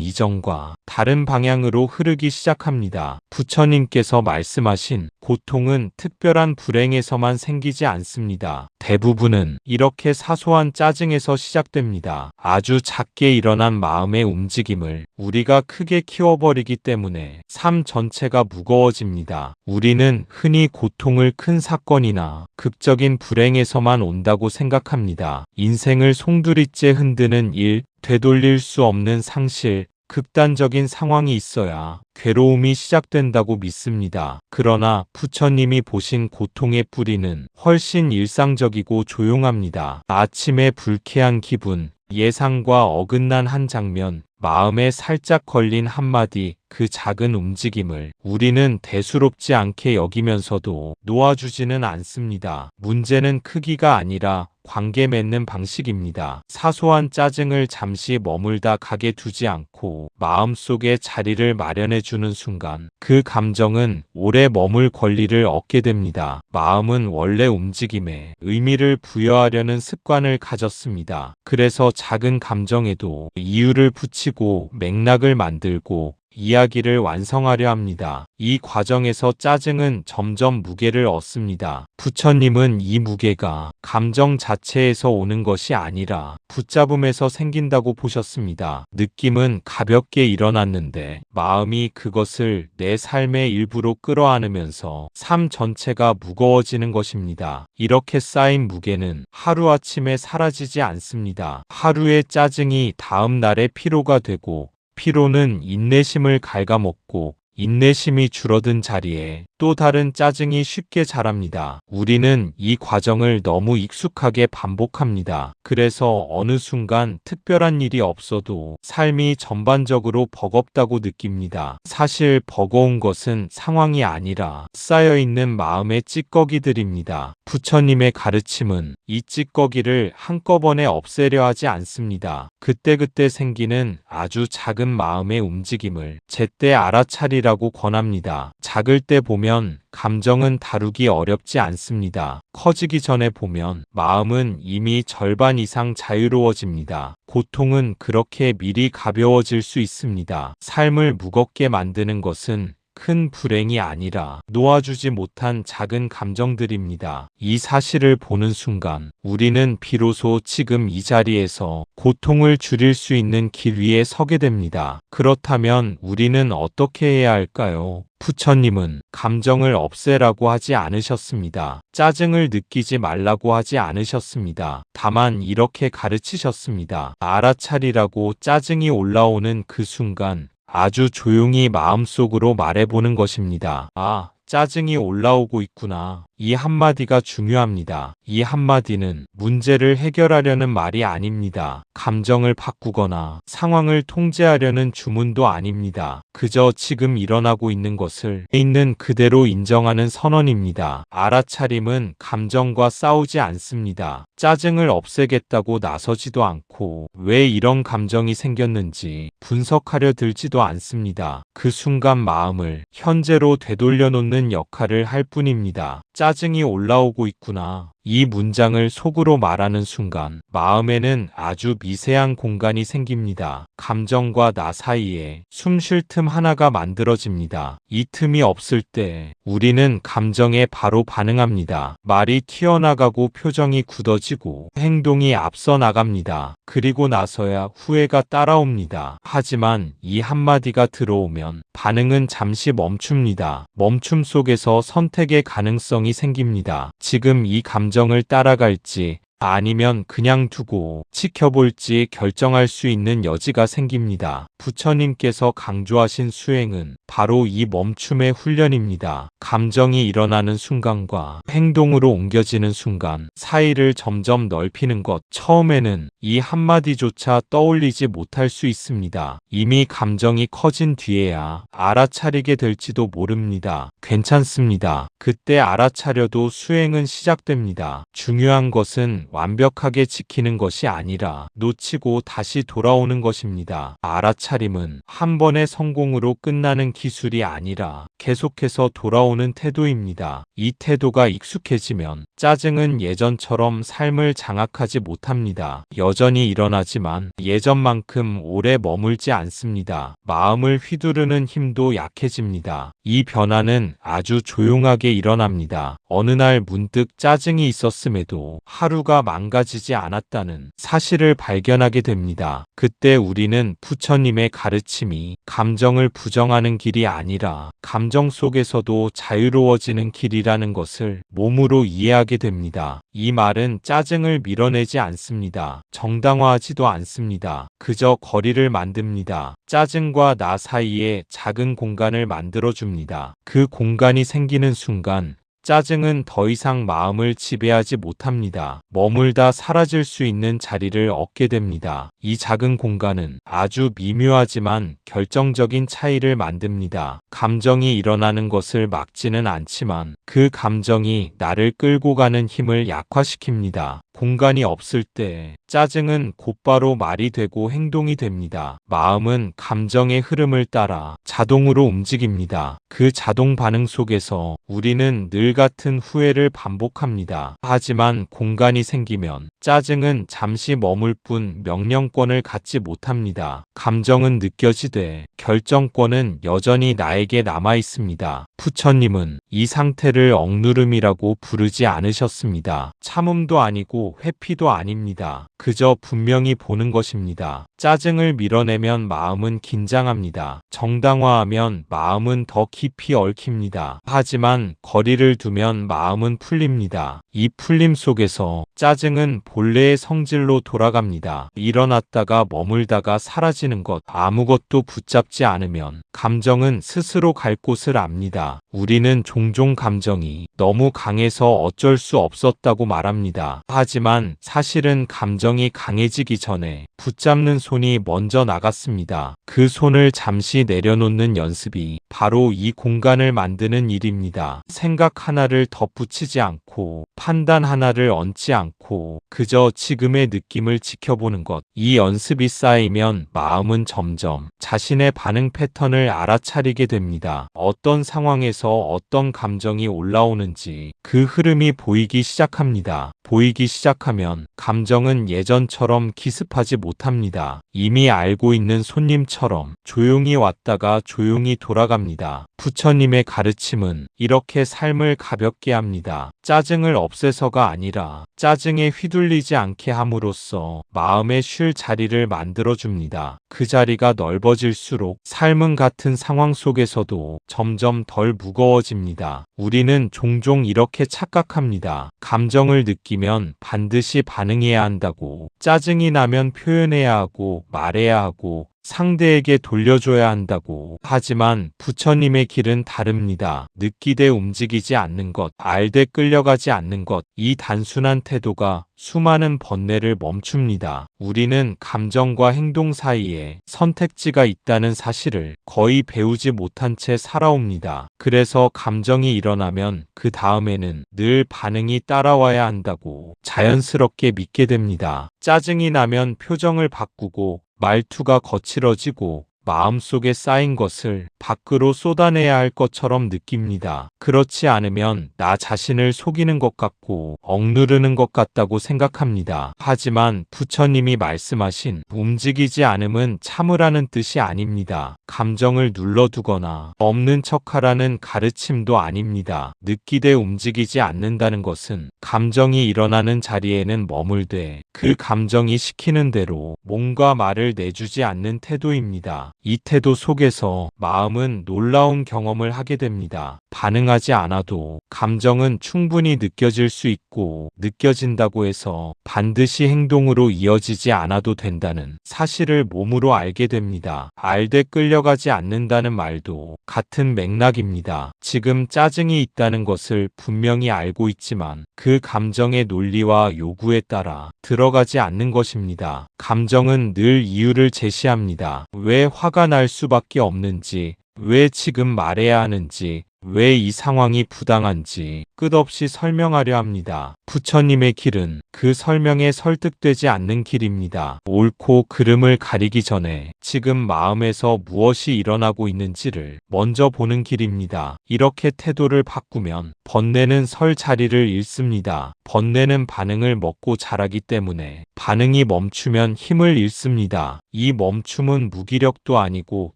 이전과 다른 방향으로 흐르기 시작합니다. 부처님께서 말씀하신 고통은 특별한 불행에서만 생기지 않습니다. 대부분은 이렇게 사소한 짜증에서 시작됩니다. 아주 작게 일어난 마음의 움직임을 우리가 크게 키워버리기 때문에 삶 전체가 무거워집니다. 우리는 흔히 고통을 큰 사건이나 극적인 불행에서만 온다고 생각합니다. 인생을 송두리째 흔드는 일, 되돌릴 수 없는 상실, 극단적인 상황이 있어야 괴로움이 시작된다고 믿습니다. 그러나 부처님이 보신 고통의 뿌리는 훨씬 일상적이고 조용합니다. 아침에 불쾌한 기분, 예상과 어긋난 한 장면, 마음에 살짝 걸린 한마디, 그 작은 움직임을 우리는 대수롭지 않게 여기면서도 놓아주지는 않습니다. 문제는 크기가 아니라 관계 맺는 방식입니다. 사소한 짜증을 잠시 머물다 가게 두지 않고 마음속에 자리를 마련해주는 순간 그 감정은 오래 머물 권리를 얻게 됩니다. 마음은 원래 움직임에 의미를 부여하려는 습관을 가졌습니다. 그래서 작은 감정에도 이유를 붙이고 맥락을 만들고 이야기를 완성하려 합니다. 이 과정에서 짜증은 점점 무게를 얻습니다. 부처님은 이 무게가 감정 자체에서 오는 것이 아니라 붙잡음에서 생긴다고 보셨습니다. 느낌은 가볍게 일어났는데 마음이 그것을 내 삶의 일부로 끌어안으면서 삶 전체가 무거워지는 것입니다. 이렇게 쌓인 무게는 하루아침에 사라지지 않습니다. 하루의 짜증이 다음 날의 피로가 되고 피로는 인내심을 갉아먹고 인내심이 줄어든 자리에 또 다른 짜증이 쉽게 자랍니다. 우리는 이 과정을 너무 익숙하게 반복합니다. 그래서 어느 순간 특별한 일이 없어도 삶이 전반적으로 버겁다고 느낍니다. 사실 버거운 것은 상황이 아니라 쌓여있는 마음의 찌꺼기들입니다. 부처님의 가르침은 이 찌꺼기를 한꺼번에 없애려 하지 않습니다. 그때그때 생기는 아주 작은 마음의 움직임을 제때 알아차리라고 권합니다. 작을 때 보면 감정은 다루기 어렵지 않습니다. 커지기 전에 보면 마음은 이미 절반 이상 자유로워집니다. 고통은 그렇게 미리 가벼워질 수 있습니다. 삶을 무겁게 만드는 것은 큰 불행이 아니라 놓아주지 못한 작은 감정들입니다. 이 사실을 보는 순간 우리는 비로소 지금 이 자리에서 고통을 줄일 수 있는 길 위에 서게 됩니다. 그렇다면 우리는 어떻게 해야 할까요? 부처님은 감정을 없애라고 하지 않으셨습니다. 짜증을 느끼지 말라고 하지 않으셨습니다. 다만 이렇게 가르치셨습니다. 알아차리라고. 짜증이 올라오는 그 순간 아주 조용히 마음속으로 말해보는 것입니다. 아, 짜증이 올라오고 있구나. 이 한마디가 중요합니다. 이 한마디는 문제를 해결하려는 말이 아닙니다. 감정을 바꾸거나 상황을 통제하려는 주문도 아닙니다. 그저 지금 일어나고 있는 것을 있는 그대로 인정하는 선언입니다. 알아차림은 감정과 싸우지 않습니다. 짜증을 없애겠다고 나서지도 않고 왜 이런 감정이 생겼는지 분석하려 들지도 않습니다. 그 순간 마음을 현재로 되돌려 놓는 역할을 할 뿐입니다. 짜증이 올라오고 있구나. 이 문장을 속으로 말하는 순간 마음에는 아주 미세한 공간이 생깁니다. 감정과 나 사이에 숨 쉴 틈 하나가 만들어집니다. 이 틈이 없을 때 우리는 감정에 바로 반응합니다. 말이 튀어나가고 표정이 굳어지고 행동이 앞서 나갑니다. 그리고 나서야 후회가 따라옵니다. 하지만 이 한마디가 들어오면 반응은 잠시 멈춥니다. 멈춤 속에서 선택의 가능성이 생깁니다. 지금 이 감정을 따라갈지 아니면 그냥 두고 지켜볼지 결정할 수 있는 여지가 생깁니다. 부처님께서 강조하신 수행은 바로 이 멈춤의 훈련입니다. 감정이 일어나는 순간과 행동으로 옮겨지는 순간 사이를 점점 넓히는 것. 처음에는 이 한마디조차 떠올리지 못할 수 있습니다. 이미 감정이 커진 뒤에야 알아차리게 될지도 모릅니다. 괜찮습니다. 그때 알아차려도 수행은 시작됩니다. 중요한 것은 완벽하게 지키는 것이 아니라 놓치고 다시 돌아오는 것입니다. 알아차림은 한 번의 성공으로 끝나는 기술이 아니라 계속해서 돌아오는 태도입니다. 이 태도가 익숙해지면 짜증은 예전처럼 삶을 장악하지 못합니다. 여전히 일어나지만 예전만큼 오래 머물지 않습니다. 마음을 휘두르는 힘도 약해집니다. 이 변화는 아주 조용하게 일어납니다. 어느 날 문득 짜증이 있었음에도 하루가 망가지지 않았다는 사실을 발견하게 됩니다. 그때 우리는 부처님의 가르침이 감정을 부정하는 길이 아니라 감정 속에서도 자유로워지는 길이라는 것을 몸으로 이해하게 됩니다. 이 말은 짜증을 밀어내지 않습니다. 정당화하지도 않습니다. 그저 거리를 만듭니다. 짜증과 나 사이에 작은 공간을 만들어줍니다. 그 공간이 생기는 순간 짜증은 더 이상 마음을 지배하지 못합니다. 머물다 사라질 수 있는 자리를 얻게 됩니다. 이 작은 공간은 아주 미묘하지만 결정적인 차이를 만듭니다. 감정이 일어나는 것을 막지는 않지만 그 감정이 나를 끌고 가는 힘을 약화시킵니다. 공간이 없을 때 짜증은 곧바로 말이 되고 행동이 됩니다. 마음은 감정의 흐름을 따라 자동으로 움직입니다. 그 자동 반응 속에서 우리는 늘 같은 후회를 반복합니다. 하지만 공간이 생기면 짜증은 잠시 머물 뿐 명령권을 갖지 못합니다. 감정은 느껴지되 결정권은 여전히 나에게 남아 있습니다. 부처님은 이 상태를 억누름이라고 부르지 않으셨습니다. 참음도 아니고 회피도 아닙니다. 그저 분명히 보는 것입니다. 짜증을 밀어내면 마음은 긴장합니다. 정당화하면 마음은 더 깊이 얽힙니다. 하지만 거리를 두면 마음은 풀립니다. 이 풀림 속에서 짜증은 본래의 성질로 돌아갑니다. 일어났다가 머물다가 사라지는 것, 아무것도 붙잡지 않으면 감정은 스스로 갈 곳을 압니다. 우리는 종종 감정이 너무 강해서 어쩔 수 없었다고 말합니다. 하지만 사실은 감정이 강해지기 전에 붙잡는 손이 먼저 나갔습니다. 그 손을 잠시 내려놓는 연습이 바로 이 공간을 만드는 일입니다. 생각 하나를 덧붙이지 않고 판단 하나를 얹지 않고 그저 지금의 느낌을 지켜보는 것. 이 연습이 쌓이면 마음은 점점 자신의 반응 패턴을 알아차리게 됩니다. 어떤 상황에서 어떤 감정이 올라오는지 그 흐름이 보이기 시작합니다. 보이기 시작하면 감정은 예전처럼 기습하지 못합니다. 이미 알고 있는 손님처럼 조용히 왔다가 조용히 돌아갑니다. 부처님의 가르침은 이렇게 삶을 가볍게 합니다. 짜증을 없애서가 아니라 짜증에 휘둘리지 않게 함으로써 마음에 쉴 자리를 만들어줍니다. 그 자리가 넓어질수록 삶은 같은 상황 속에서도 점점 덜 무거워집니다. 우리는 종종 이렇게 착각합니다. 감정을 느끼면 반드시 반응해야 한다고, 짜증이 나면 표현해야 하고 말해야 하고 상대에게 돌려줘야 한다고. 하지만 부처님의 길은 다릅니다. 느끼되 움직이지 않는 것, 알되 끌려가지 않는 것, 이 단순한 태도가 수많은 번뇌를 멈춥니다. 우리는 감정과 행동 사이에 선택지가 있다는 사실을 거의 배우지 못한 채 살아옵니다. 그래서 감정이 일어나면 그 다음에는 늘 반응이 따라와야 한다고 자연스럽게 믿게 됩니다. 짜증이 나면 표정을 바꾸고 말투가 거칠어지고 마음속에 쌓인 것을 밖으로 쏟아내야 할 것처럼 느낍니다. 그렇지 않으면 나 자신을 속이는 것 같고 억누르는 것 같다고 생각합니다. 하지만 부처님이 말씀하신 움직이지 않음은 참으라는 뜻이 아닙니다. 감정을 눌러두거나 없는 척하라는 가르침도 아닙니다. 느끼되 움직이지 않는다는 것은 감정이 일어나는 자리에는 머물되 그 감정이 시키는 대로 몸과 말을 내주지 않는 태도입니다. 이 태도 속에서 마음은 놀라운 경험을 하게 됩니다. 반응하지 않아도 감정은 충분히 느껴질 수 있고 느껴진다고 해서 반드시 행동으로 이어지지 않아도 된다는 사실을 몸으로 알게 됩니다. 알되 끌려가지 않는다는 말도 같은 맥락입니다. 지금 짜증이 있다는 것을 분명히 알고 있지만 그 감정의 논리와 요구에 따라 들어가지 않는 것입니다. 감정은 늘 이유를 제시합니다. 왜 화가 날 수밖에 없는지, 왜 지금 말해야 하는지, 왜 이 상황이 부당한지 끝없이 설명하려 합니다. 부처님의 길은 그 설명에 설득되지 않는 길입니다. 옳고 그름을 가리기 전에 지금 마음에서 무엇이 일어나고 있는지를 먼저 보는 길입니다. 이렇게 태도를 바꾸면 번뇌는 설 자리를 잃습니다. 번뇌는 반응을 먹고 자라기 때문에 반응이 멈추면 힘을 잃습니다. 이 멈춤은 무기력도 아니고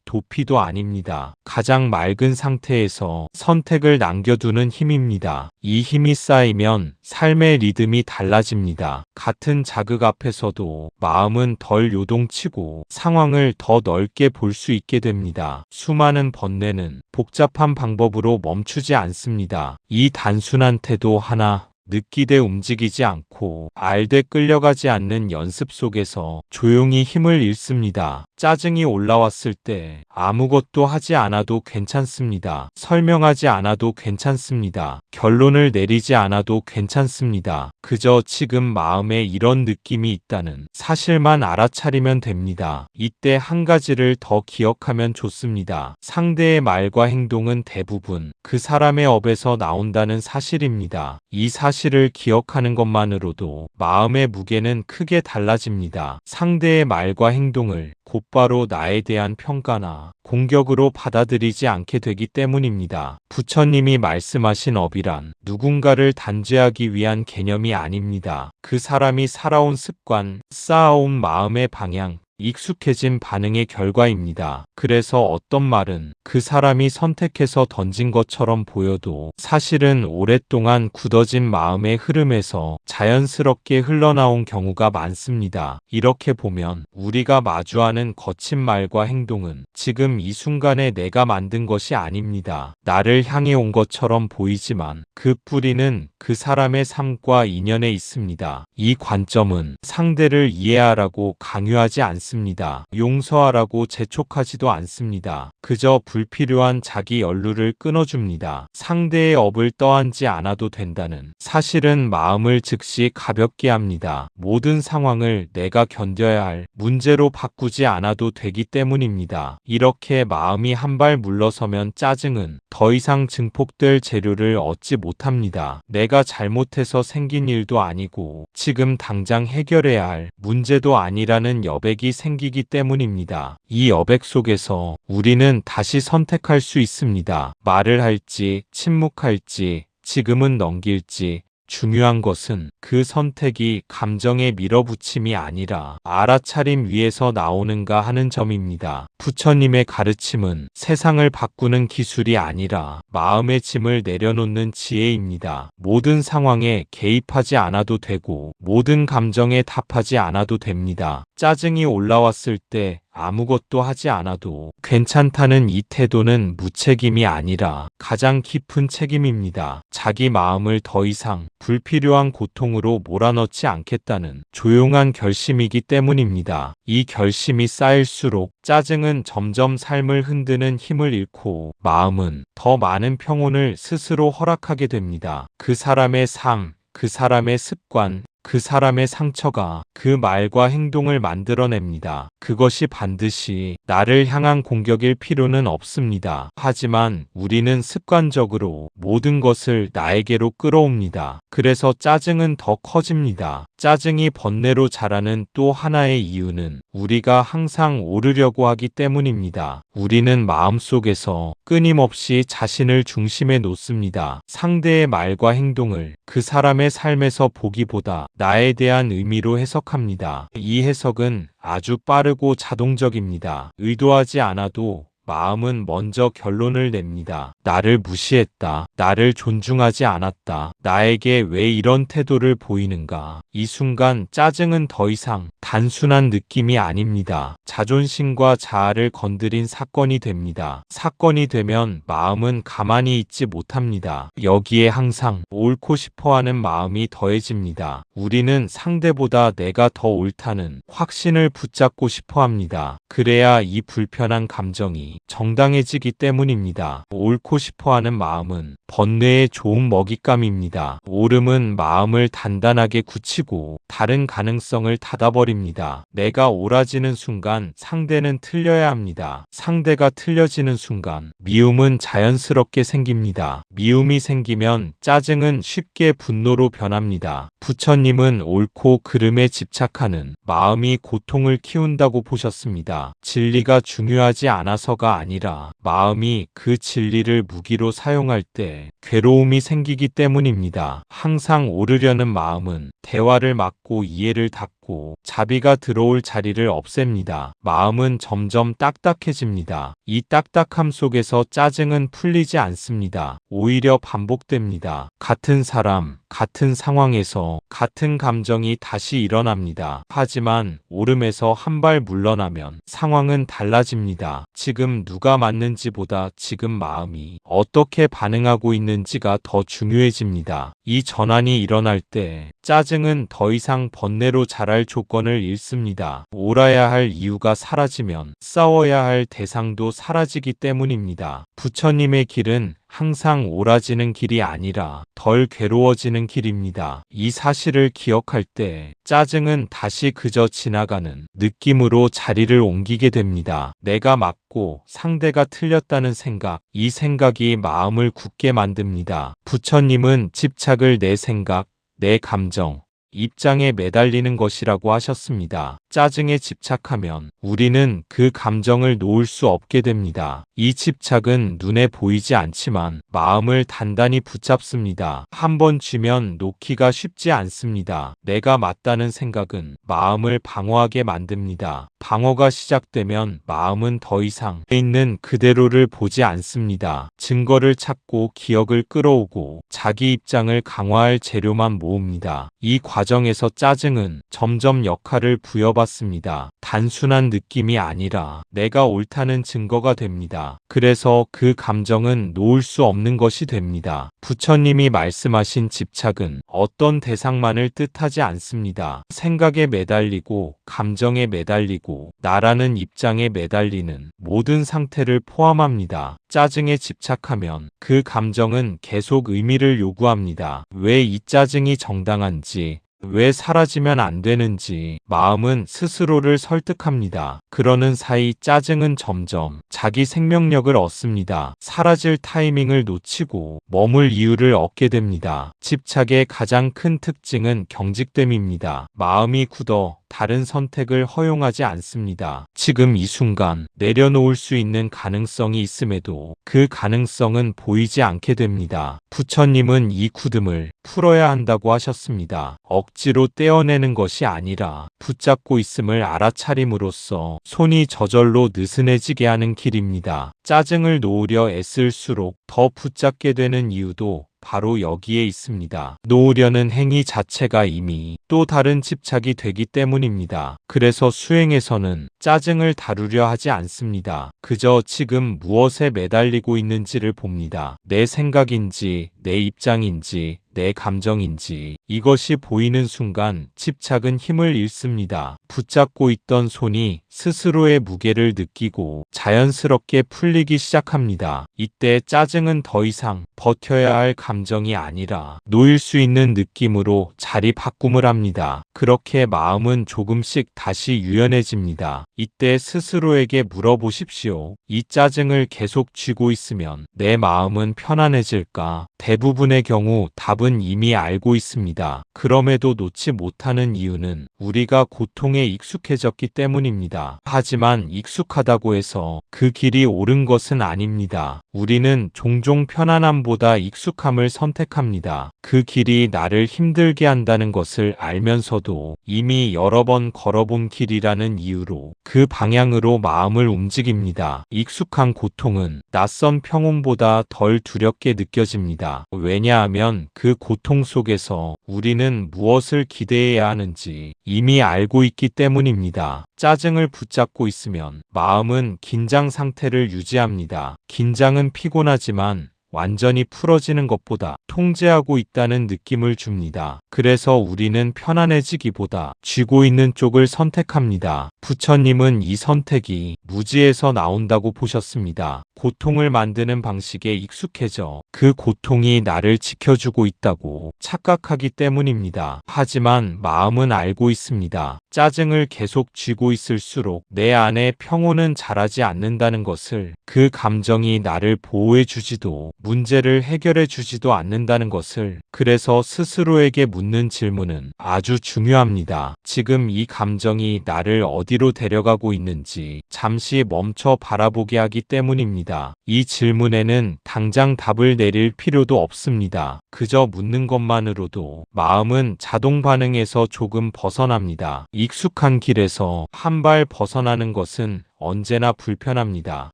도피도 아닙니다. 가장 맑은 상태에서 선택을 남겨두는 힘입니다. 이 힘이 쌓이면 삶의 리듬이 달라집니다. 같은 자극 앞에서도 마음은 덜 요동치고 상황을 더 넓게 볼 수 있게 됩니다. 수많은 번뇌는 복잡한 방법으로 멈추지 않습니다. 이 단순한 태도 하나, 느끼되 움직이지 않고 알되 끌려가지 않는 연습 속에서 조용히 힘을 잃습니다. 짜증이 올라왔을 때 아무것도 하지 않아도 괜찮습니다. 설명하지 않아도 괜찮습니다. 결론을 내리지 않아도 괜찮습니다. 그저 지금 마음에 이런 느낌이 있다는 사실만 알아차리면 됩니다. 이때 한 가지를 더 기억하면 좋습니다. 상대의 말과 행동은 대부분 그 사람의 업에서 나온다는 사실입니다. 이 사실을 기억하는 것만으로도 마음의 무게는 크게 달라집니다. 상대의 말과 행동을 곧바로 나에 대한 평가나 공격으로 받아들이지 않게 되기 때문입니다. 부처님이 말씀하신 업이란 누군가를 단죄하기 위한 개념이 아닙니다. 그 사람이 살아온 습관, 쌓아온 마음의 방향, 익숙해진 반응의 결과입니다. 그래서 어떤 말은 그 사람이 선택해서 던진 것처럼 보여도 사실은 오랫동안 굳어진 마음의 흐름에서 자연스럽게 흘러나온 경우가 많습니다. 이렇게 보면 우리가 마주하는 거친 말과 행동은 지금 이 순간에 내가 만든 것이 아닙니다. 나를 향해 온 것처럼 보이지만 그 뿌리는 그 사람의 삶과 인연에 있습니다. 이 관점은 상대를 이해하라고 강요하지 않습니다. 용서하라고 재촉하지도 않습니다. 그저 불필요한 자기 연루를 끊어줍니다. 상대의 업을 떠안지 않아도 된다는 사실은 마음을 즉시 가볍게 합니다. 모든 상황을 내가 견뎌야 할 문제로 바꾸지 않아도 되기 때문입니다. 이렇게 마음이 한 발 물러서면 짜증은 더 이상 증폭될 재료를 얻지 못합니다. 내가 잘못해서 생긴 일도 아니고 지금 당장 해결해야 할 문제도 아니라는 여백이 생기기 때문입니다. 이 여백 속에서 우리는 다시 선택할 수 있습니다. 말을 할지, 침묵할지, 지금은 넘길지, 중요한 것은 그 선택이 감정의 밀어붙임이 아니라 알아차림 위에서 나오는가 하는 점입니다. 부처님의 가르침은 세상을 바꾸는 기술이 아니라 마음의 짐을 내려놓는 지혜입니다. 모든 상황에 개입하지 않아도 되고 모든 감정에 답하지 않아도 됩니다. 짜증이 올라왔을 때 아무것도 하지 않아도 괜찮다는 이 태도는 무책임이 아니라 가장 깊은 책임입니다. 자기 마음을 더 이상 불필요한 고통으로 몰아넣지 않겠다는 조용한 결심이기 때문입니다. 이 결심이 쌓일수록 짜증은 점점 삶을 흔드는 힘을 잃고 마음은 더 많은 평온을 스스로 허락하게 됩니다. 그 사람의 삶, 그 사람의 습관, 그 사람의 상처가 그 말과 행동을 만들어냅니다. 그것이 반드시 나를 향한 공격일 필요는 없습니다. 하지만 우리는 습관적으로 모든 것을 나에게로 끌어옵니다. 그래서 짜증은 더 커집니다. 짜증이 번뇌로 자라는 또 하나의 이유는 우리가 항상 오르려고 하기 때문입니다. 우리는 마음속에서 끊임없이 자신을 중심에 놓습니다. 상대의 말과 행동을 그 사람의 삶에서 보기보다 나에 대한 의미로 해석합니다. 이 해석은 아주 빠르고 자동적입니다. 의도하지 않아도 마음은 먼저 결론을 냅니다. 나를 무시했다. 나를 존중하지 않았다. 나에게 왜 이런 태도를 보이는가? 이 순간 짜증은 더 이상 단순한 느낌이 아닙니다. 자존심과 자아를 건드린 사건이 됩니다. 사건이 되면 마음은 가만히 있지 못합니다. 여기에 항상 옳고 싶어하는 마음이 더해집니다. 우리는 상대보다 내가 더 옳다는 확신을 붙잡고 싶어합니다. 그래야 이 불편한 감정이 정당해지기 때문입니다. 옳고 싶어하는 마음은 번뇌의 좋은 먹잇감입니다. 옳음은 마음을 단단하게 굳히고 다른 가능성을 닫아버립니다. 내가 옳아지는 순간 상대는 틀려야 합니다. 상대가 틀려지는 순간 미움은 자연스럽게 생깁니다. 미움이 생기면 짜증은 쉽게 분노로 변합니다. 부처님은 옳고 그름에 집착하는 마음이 고통을 키운다고 보셨습니다. 진리가 중요하지 않아서가 아니라 마음이 그 진리를 무기로 사용할 때 괴로움이 생기기 때문입니다. 항상 오르려는 마음은 대화를 막고 이해를 닫고 자비가 들어올 자리를 없앱니다. 마음은 점점 딱딱해집니다. 이 딱딱함 속에서 짜증은 풀리지 않습니다. 오히려 반복됩니다. 같은 사람, 같은 상황에서 같은 감정이 다시 일어납니다. 하지만 오름에서 한 발 물러나면 상황은 달라집니다. 지금 누가 맞는지보다 지금 마음이 어떻게 반응하고 있는지가 더 중요해집니다. 이 전환이 일어날 때 짜증은 더 이상 번뇌로 자랄 조건을 잃습니다. 옳아야 할 이유가 사라지면 싸워야 할 대상도 사라지기 때문입니다. 부처님의 길은 항상 옳아지는 길이 아니라 덜 괴로워지는 길입니다. 이 사실을 기억할 때 짜증은 다시 그저 지나가는 느낌으로 자리를 옮기게 됩니다. 내가 맞고 상대가 틀렸다는 생각, 이 생각이 마음을 굳게 만듭니다. 부처님은 집착을 내 생각, 내 감정, 입장에 매달리는 것이라고 하셨습니다. 짜증에 집착하면 우리는 그 감정을 놓을 수 없게 됩니다. 이 집착은 눈에 보이지 않지만 마음을 단단히 붙잡습니다. 한번 쥐면 놓기가 쉽지 않습니다. 내가 맞다는 생각은 마음을 방어하게 만듭니다. 방어가 시작되면 마음은 더 이상 있는 그대로를 보지 않습니다. 증거를 찾고 기억을 끌어오고 자기 입장을 강화할 재료만 모읍니다. 이 과정에서 짜증은 점점 역할을 부여받습니다. 단순한 느낌이 아니라 내가 옳다는 증거가 됩니다. 그래서 그 감정은 놓을 수 없는 것이 됩니다. 부처님이 말씀하신 집착은 어떤 대상만을 뜻하지 않습니다. 생각에 매달리고 감정에 매달리고 나라는 입장에 매달리는 모든 상태를 포함합니다. 짜증에 집착하면 그 감정은 계속 의미를 요구합니다. 왜 이 짜증이 정당한지, 왜 사라지면 안 되는지 마음은 스스로를 설득합니다. 그러는 사이 짜증은 점점 자기 생명력을 얻습니다. 사라질 타이밍을 놓치고 머물 이유를 얻게 됩니다. 집착의 가장 큰 특징은 경직됨입니다. 마음이 굳어 다른 선택을 허용하지 않습니다. 지금 이 순간 내려놓을 수 있는 가능성이 있음에도 그 가능성은 보이지 않게 됩니다. 부처님은 이 굳음을 풀어야 한다고 하셨습니다. 억지로 떼어내는 것이 아니라 붙잡고 있음을 알아차림으로써 손이 저절로 느슨해지게 하는 길입니다. 짜증을 놓으려 애쓸수록 더 붙잡게 되는 이유도 바로 여기에 있습니다. 놓으려는 행위 자체가 이미 또 다른 집착이 되기 때문입니다. 그래서 수행에서는 짜증을 다루려 하지 않습니다. 그저 지금 무엇에 매달리고 있는지를 봅니다. 내 생각인지, 내 입장인지, 내 감정인지 이것이 보이는 순간 집착은 힘을 잃습니다. 붙잡고 있던 손이 스스로의 무게를 느끼고 자연스럽게 풀리기 시작합니다. 이때 짜증 짜증은 더 이상 버텨야 할 감정이 아니라 놓일 수 있는 느낌으로 자리 바꿈을 합니다. 그렇게 마음은 조금씩 다시 유연해집니다. 이때 스스로에게 물어보십시오. 이 짜증을 계속 쥐고 있으면 내 마음은 편안해질까? 대부분의 경우 답은 이미 알고 있습니다. 그럼에도 놓지 못하는 이유는 우리가 고통에 익숙해졌기 때문입니다. 하지만 익숙하다고 해서 그 길이 옳은 것은 아닙니다. 우리는 종종 편안함보다 익숙함을 선택합니다. 그 길이 나를 힘들게 한다는 것을 알면서도 이미 여러 번 걸어본 길이라는 이유로 그 방향으로 마음을 움직입니다. 익숙한 고통은 낯선 평온보다 덜 두렵게 느껴집니다. 왜냐하면 그 고통 속에서 우리는 무엇을 기대해야 하는지 이미 알고 있기 때문입니다. 짜증을 붙잡고 있으면 마음은 긴장 상태를 유지합니다. 긴장은 피곤하지만 완전히 풀어지는 것보다 통제하고 있다는 느낌을 줍니다. 그래서 우리는 편안해지기보다 쥐고 있는 쪽을 선택합니다. 부처님은 이 선택이 무지에서 나온다고 보셨습니다. 고통을 만드는 방식에 익숙해져 그 고통이 나를 지켜주고 있다고 착각하기 때문입니다. 하지만 마음은 알고 있습니다. 짜증을 계속 쥐고 있을수록 내 안에 평온은 자라지 않는다는 것을, 그 감정이 나를 보호해주지도 문제를 해결해주지도 않는다는 것을. 그래서 스스로에게 묻는 질문은 아주 중요합니다. 지금 이 감정이 나를 어디로 데려가고 있는지 잠시 멈춰 바라보게 하기 때문입니다. 이 질문에는 당장 답을 내릴 필요도 없습니다. 그저 묻는 것만으로도 마음은 자동 반응에서 조금 벗어납니다. 익숙한 길에서 한 발 벗어나는 것은 언제나 불편합니다.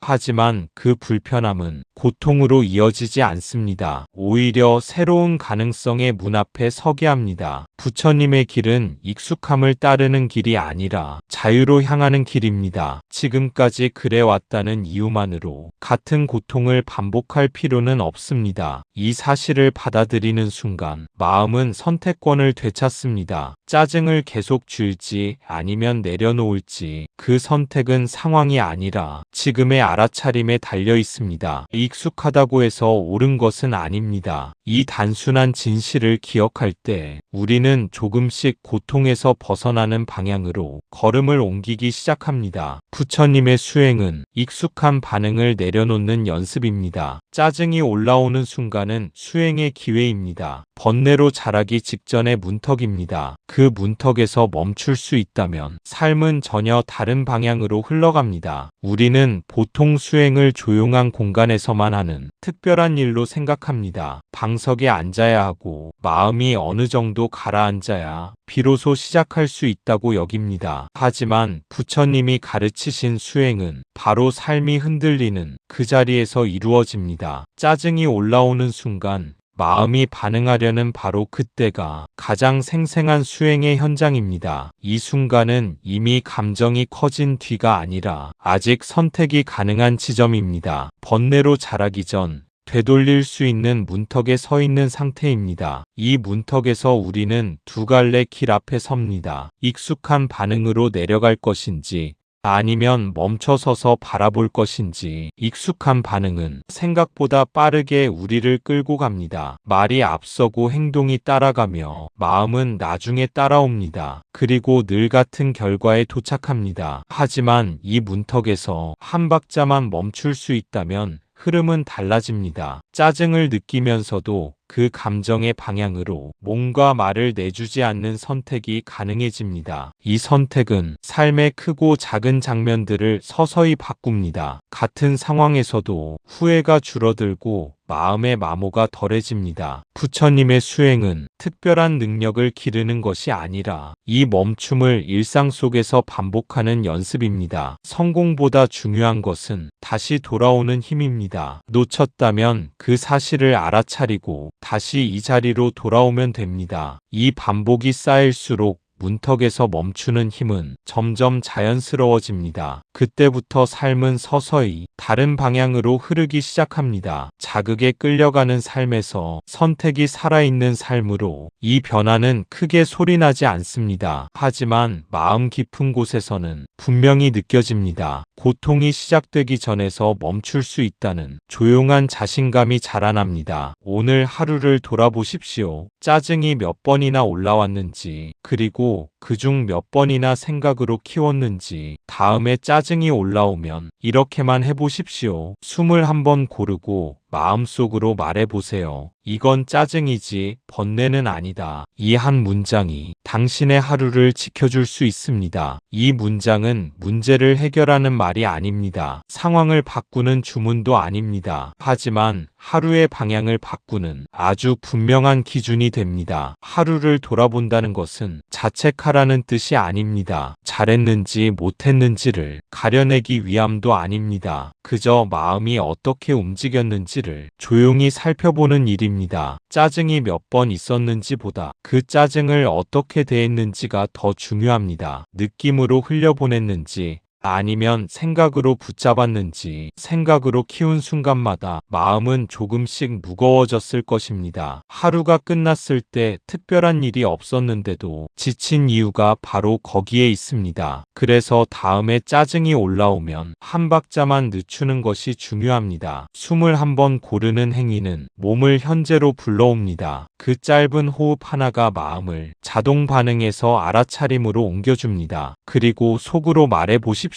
하지만 그 불편함은 고통으로 이어지지 않습니다. 오히려 새로운 가능성의 문 앞에 서게 합니다. 부처님의 길은 익숙함을 따르는 길이 아니라 자유로 향하는 길입니다. 지금까지 그래왔다는 이유만으로 같은 고통을 반복할 필요는 없습니다. 이 사실을 받아들이는 순간 마음은 선택권을 되찾습니다. 짜증을 계속 쥘지 아니면 내려놓을지, 그 선택은 상황이 아니라 지금의 알아차림에 달려 있습니다. 익숙하다고 해서 옳은 것은 아닙니다. 이 단순한 진실을 기억할 때 우리는 조금씩 고통에서 벗어나는 방향으로 걸음을 옮기기 시작합니다. 부처님의 수행은 익숙한 반응을 내려놓는 연습입니다. 짜증이 올라오는 순간은 수행의 기회입니다. 번뇌로 자라기 직전의 문턱입니다. 그 문턱에서 멈출 수 있다면 삶은 전혀 다른 방향으로 흘러갑니다. 우리는 보통 수행을 조용한 공간에서만 하는 특별한 일로 생각합니다. 방석에 앉아야 하고 마음이 어느 정도 가라앉아야 비로소 시작할 수 있다고 여깁니다. 하지만 부처님이 가르치신 수행은 바로 삶이 흔들리는 그 자리에서 이루어집니다. 짜증이 올라오는 순간 마음이 반응하려는 바로 그때가 가장 생생한 수행의 현장입니다. 이 순간은 이미 감정이 커진 뒤가 아니라 아직 선택이 가능한 지점입니다. 번뇌로 자라기 전 되돌릴 수 있는 문턱에 서 있는 상태입니다. 이 문턱에서 우리는 두 갈래 길 앞에 섭니다. 익숙한 반응으로 내려갈 것인지 아니면 멈춰서서 바라볼 것인지. 익숙한 반응은 생각보다 빠르게 우리를 끌고 갑니다. 말이 앞서고 행동이 따라가며 마음은 나중에 따라옵니다. 그리고 늘 같은 결과에 도착합니다. 하지만 이 문턱에서 한 박자만 멈출 수 있다면 흐름은 달라집니다. 짜증을 느끼면서도 그 감정의 방향으로 몸과 말을 내주지 않는 선택이 가능해집니다. 이 선택은 삶의 크고 작은 장면들을 서서히 바꿉니다. 같은 상황에서도 후회가 줄어들고 마음의 마모가 덜해집니다. 부처님의 수행은 특별한 능력을 기르는 것이 아니라 이 멈춤을 일상 속에서 반복하는 연습입니다. 성공보다 중요한 것은 다시 돌아오는 힘입니다. 놓쳤다면 그 사실을 알아차리고 다시 이 자리로 돌아오면 됩니다. 이 반복이 쌓일수록 문턱에서 멈추는 힘은 점점 자연스러워집니다. 그때부터 삶은 서서히 다른 방향으로 흐르기 시작합니다. 자극에 끌려가는 삶에서 선택이 살아있는 삶으로 이 변화는 크게 소리나지 않습니다. 하지만 마음 깊은 곳에서는 분명히 느껴집니다. 고통이 시작되기 전에서 멈출 수 있다는 조용한 자신감이 자라납니다. 오늘 하루를 돌아보십시오. 짜증이 몇 번이나 올라왔는지, 그리고 그중 몇 번이나 생각으로 키웠는지, 다음에 짜증이 올라오면 이렇게만 해보십시오. 숨을 한번 고르고 마음속으로 말해보세요. 이건 짜증이지 번뇌는 아니다. 이 한 문장이 당신의 하루를 지켜줄 수 있습니다. 이 문장은 문제를 해결하는 말이 아닙니다. 상황을 바꾸는 주문도 아닙니다. 하지만 하루의 방향을 바꾸는 아주 분명한 기준이 됩니다. 하루를 돌아본다는 것은 자책하라는 뜻이 아닙니다. 잘했는지 못했는지를 가려내기 위함도 아닙니다. 그저 마음이 어떻게 움직였는지를 조용히 살펴보는 일입니다. 짜증이 몇 번 있었는지보다 그 짜증을 어떻게 대했는지가 더 중요합니다. 느낌으로 흘려보냈는지 아니면 생각으로 붙잡았는지, 생각으로 키운 순간마다 마음은 조금씩 무거워졌을 것입니다. 하루가 끝났을 때 특별한 일이 없었는데도 지친 이유가 바로 거기에 있습니다. 그래서 다음에 짜증이 올라오면 한 박자만 늦추는 것이 중요합니다. 숨을 한번 고르는 행위는 몸을 현재로 불러옵니다. 그 짧은 호흡 하나가 마음을 자동 반응에서 알아차림으로 옮겨줍니다. 그리고 속으로 말해보십시오.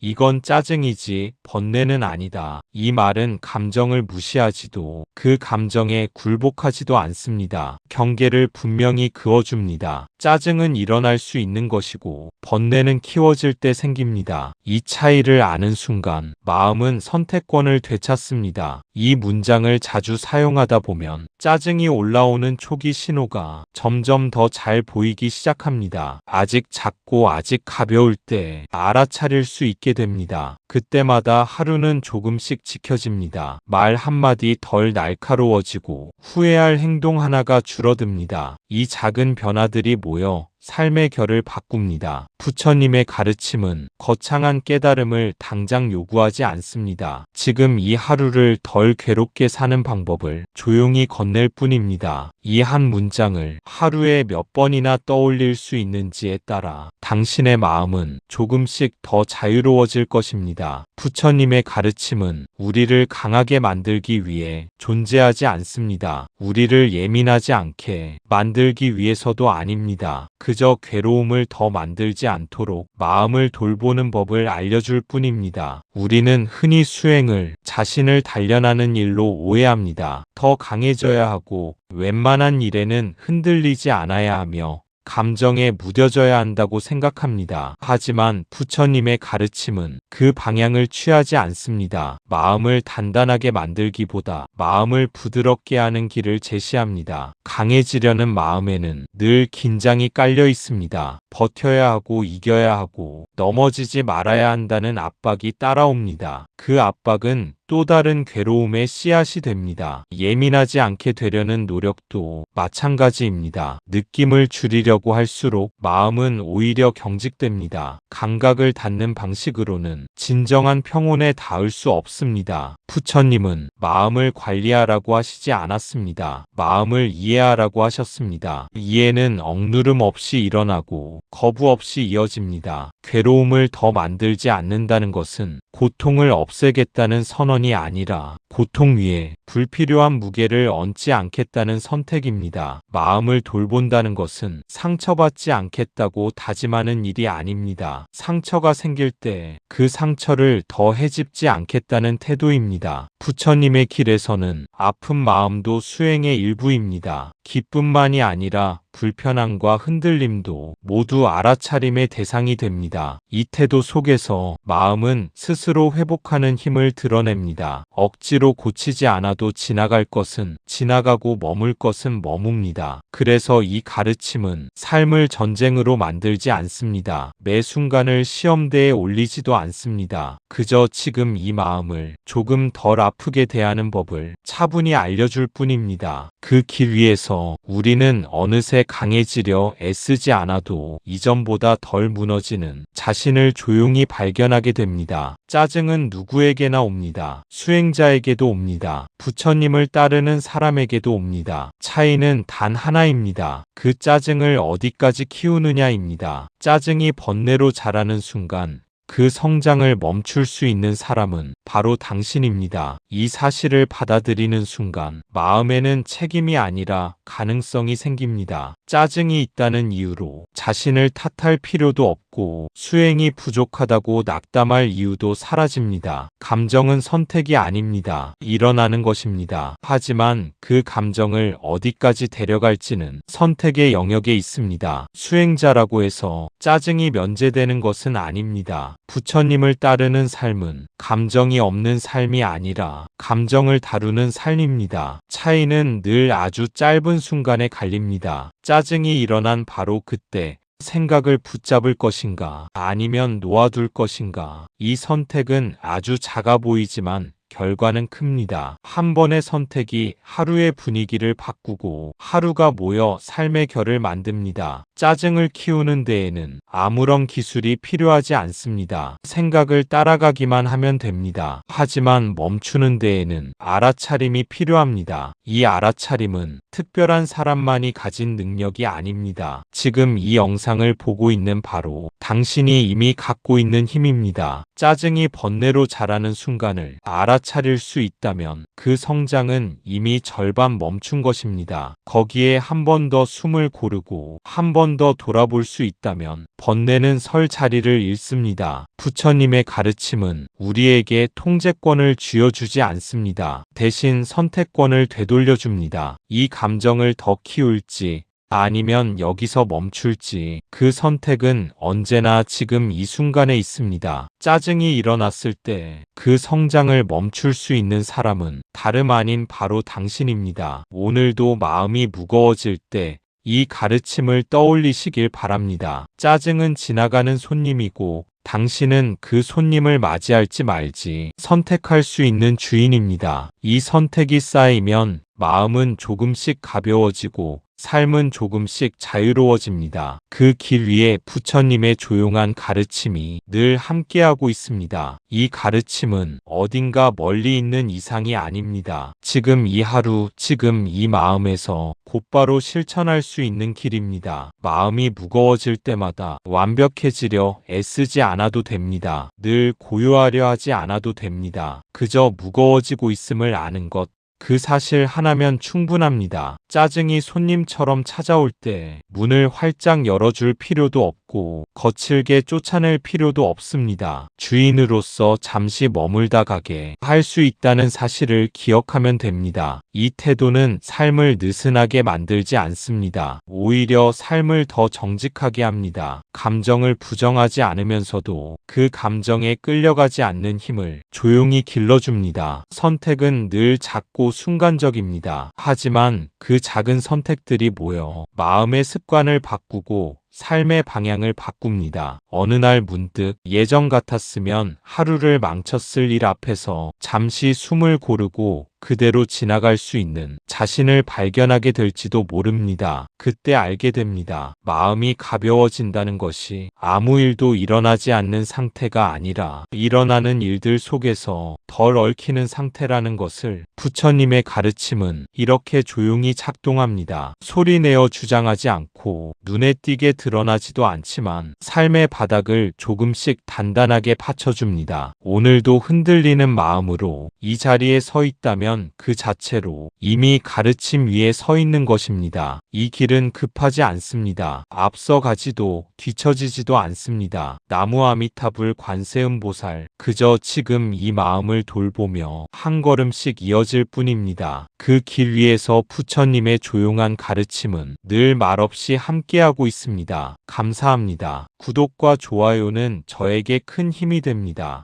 이건 짜증이지 번뇌는 아니다. 이 말은 감정을 무시하지도 그 감정에 굴복하지도 않습니다. 경계를 분명히 그어줍니다. 짜증은 일어날 수 있는 것이고 번뇌는 키워질 때 생깁니다. 이 차이를 아는 순간 마음은 선택권을 되찾습니다. 이 문장을 자주 사용하다 보면 짜증이 올라오는 초기 신호가 점점 더 잘 보이기 시작합니다. 아직 작고 아직 가벼울 때 알아차릴 수 있게 됩니다. 그때마다 하루는 조금씩 지켜집니다. 말 한마디 덜 날카로워지고 후회할 행동 하나가 줄어듭니다. 이 작은 변화들이 모여 삶의 결을 바꿉니다. 부처님의 가르침은 거창한 깨달음을 당장 요구하지 않습니다. 지금 이 하루를 덜 괴롭게 사는 방법을 조용히 건넬 뿐입니다. 이 한 문장을 하루에 몇 번이나 떠올릴 수 있는지에 따라 당신의 마음은 조금씩 더 자유로워질 것입니다. 부처님의 가르침은 우리를 강하게 만들기 위해 존재하지 않습니다. 우리를 예민하지 않게 만들기 위해서도 아닙니다. 그저 괴로움을 더 만들지 않도록 마음을 돌보는 법을 알려줄 뿐입니다. 우리는 흔히 수행을 자신을 단련하는 일로 오해합니다. 더 강해져야 하고 웬만한 일에는 흔들리지 않아야 하며 감정에 무뎌져야 한다고 생각합니다. 하지만 부처님의 가르침은 그 방향을 취하지 않습니다. 마음을 단단하게 만들기보다 마음을 부드럽게 하는 길을 제시합니다. 강해지려는 마음에는 늘 긴장이 깔려 있습니다. 버텨야 하고 이겨야 하고 넘어지지 말아야 한다는 압박이 따라옵니다. 그 압박은 또 다른 괴로움의 씨앗이 됩니다. 예민하지 않게 되려는 노력도 마찬가지입니다. 느낌을 줄이려고 할수록 마음은 오히려 경직됩니다. 감각을 닫는 방식으로는 진정한 평온에 닿을 수 없습니다. 부처님은 마음을 관리하라고 하시지 않았습니다. 마음을 이해하라고 하셨습니다. 이해는 억누름 없이 일어나고 거부 없이 이어집니다. 괴로움을 더 만들지 않는다는 것은 고통을 없애겠다는 선언이 아니라 고통 위에 불필요한 무게를 얹지 않겠다는 선택입니다. 마음을 돌본다는 것은 상처받지 않겠다고 다짐하는 일이 아닙니다. 상처가 생길 때 그 상처를 더 헤집지 않겠다는 태도입니다. 부처님의 길에서는 아픈 마음도 수행의 일부입니다. 기쁨만이 아니라 불편함과 흔들림도 모두 알아차림의 대상이 됩니다. 이 태도 속에서 마음은 스스로 회복하는 힘을 드러냅니다. 억지로 억지로 고치지 않아도 지나갈 것은 지나가고 머물 것은 머뭅니다. 그래서 이 가르침은 삶을 전쟁으로 만들지 않습니다. 매 순간을 시험대에 올리지도 않습니다. 그저 지금 이 마음을 조금 덜 아프게 대하는 법을 차분히 알려줄 뿐입니다. 그 길 위에서 우리는 어느새 강해지려 애쓰지 않아도 이전보다 덜 무너지는 자신을 조용히 발견하게 됩니다. 짜증은 누구에게나 옵니다. 수행자에게도 옵니다. 부처님을 따르는 사람에게도 옵니다. 차이는 단 하나입니다. 그 짜증을 어디까지 키우느냐입니다. 짜증이 번뇌로 자라는 순간 그 성장을 멈출 수 있는 사람은 바로 당신입니다. 이 사실을 받아들이는 순간 마음에는 책임이 아니라 가능성이 생깁니다. 짜증이 있다는 이유로 자신을 탓할 필요도 없고 수행이 부족하다고 낙담할 이유도 사라집니다. 감정은 선택이 아닙니다. 일어나는 것입니다. 하지만 그 감정을 어디까지 데려갈지는 선택의 영역에 있습니다. 수행자라고 해서 짜증이 면제되는 것은 아닙니다. 부처님을 따르는 삶은 감정이 없는 삶이 아니라 감정을 다루는 삶입니다. 차이는 늘 아주 짧은 순간에 갈립니다. 짜증이 일어난 바로 그때 생각을 붙잡을 것인가 아니면 놓아둘 것인가. 이 선택은 아주 작아 보이지만 결과는 큽니다. 한 번의 선택이 하루의 분위기를 바꾸고 하루가 모여 삶의 결을 만듭니다. 짜증을 키우는 데에는 아무런 기술이 필요하지 않습니다. 생각을 따라가기만 하면 됩니다. 하지만 멈추는 데에는 알아차림이 필요합니다. 이 알아차림은 특별한 사람만이 가진 능력이 아닙니다. 지금 이 영상을 보고 있는 바로 당신이 이미 갖고 있는 힘입니다. 짜증이 번뇌로 자라는 순간을 알아차릴 수 있다면 그 성장은 이미 절반 멈춘 것입니다. 거기에 한 번 더 숨을 고르고 한 번 더 돌아볼 수 있다면 번뇌는 설 자리를 잃습니다. 부처님의 가르침은 우리에게 통제권을 쥐어주지 않습니다. 대신 선택권을 되돌려줍니다. 이 감정을 더 키울지 아니면 여기서 멈출지 그 선택은 언제나 지금 이 순간에 있습니다. 짜증이 일어났을 때 그 성장을 멈출 수 있는 사람은 다름 아닌 바로 당신입니다. 오늘도 마음이 무거워질 때 이 가르침을 떠올리시길 바랍니다. 짜증은 지나가는 손님이고 당신은 그 손님을 맞이할지 말지 선택할 수 있는 주인입니다. 이 선택이 쌓이면 마음은 조금씩 가벼워지고 삶은 조금씩 자유로워집니다. 그 길 위에 부처님의 조용한 가르침이 늘 함께하고 있습니다. 이 가르침은 어딘가 멀리 있는 이상이 아닙니다. 지금 이 하루, 지금 이 마음에서 곧바로 실천할 수 있는 길입니다. 마음이 무거워질 때마다 완벽해지려 애쓰지 않아도 됩니다. 늘 고요하려 하지 않아도 됩니다. 그저 무거워지고 있음을 아는 것. 그 사실 하나면 충분합니다. 짜증이 손님처럼 찾아올 때 문을 활짝 열어줄 필요도 없고 거칠게 쫓아낼 필요도 없습니다. 주인으로서 잠시 머물다 가게 할 수 있다는 사실을 기억하면 됩니다. 이 태도는 삶을 느슨하게 만들지 않습니다. 오히려 삶을 더 정직하게 합니다. 감정을 부정하지 않으면서도 그 감정에 끌려가지 않는 힘을 조용히 길러줍니다. 선택은 늘 작고 순간적입니다. 하지만 그 작은 선택들이 모여 마음의 습관을 바꾸고 삶의 방향을 바꿉니다. 어느 날 문득 예전 같았으면 하루를 망쳤을 일 앞에서 잠시 숨을 고르고 그대로 지나갈 수 있는 자신을 발견하게 될지도 모릅니다. 그때 알게 됩니다. 마음이 가벼워진다는 것이 아무 일도 일어나지 않는 상태가 아니라 일어나는 일들 속에서 덜 얽히는 상태라는 것을. 부처님의 가르침은 이렇게 조용히 작동합니다. 소리내어 주장하지 않고 눈에 띄게 드러나지도 않지만 삶의 바닥을 조금씩 단단하게 받쳐줍니다. 오늘도 흔들리는 마음으로 이 자리에 서 있다면 그 자체로 이미 가르침 위에 서 있는 것입니다. 이 길은 급하지 않습니다. 앞서가지도 뒤처지지도 않습니다. 나무 아미타불 관세음보살, 그저 지금 이 마음을 돌보며 한 걸음씩 이어질 뿐입니다. 그 길 위에서 부처님의 조용한 가르침은 늘 말없이 함께하고 있습니다. 감사합니다. 구독과 좋아요는 저에게 큰 힘이 됩니다.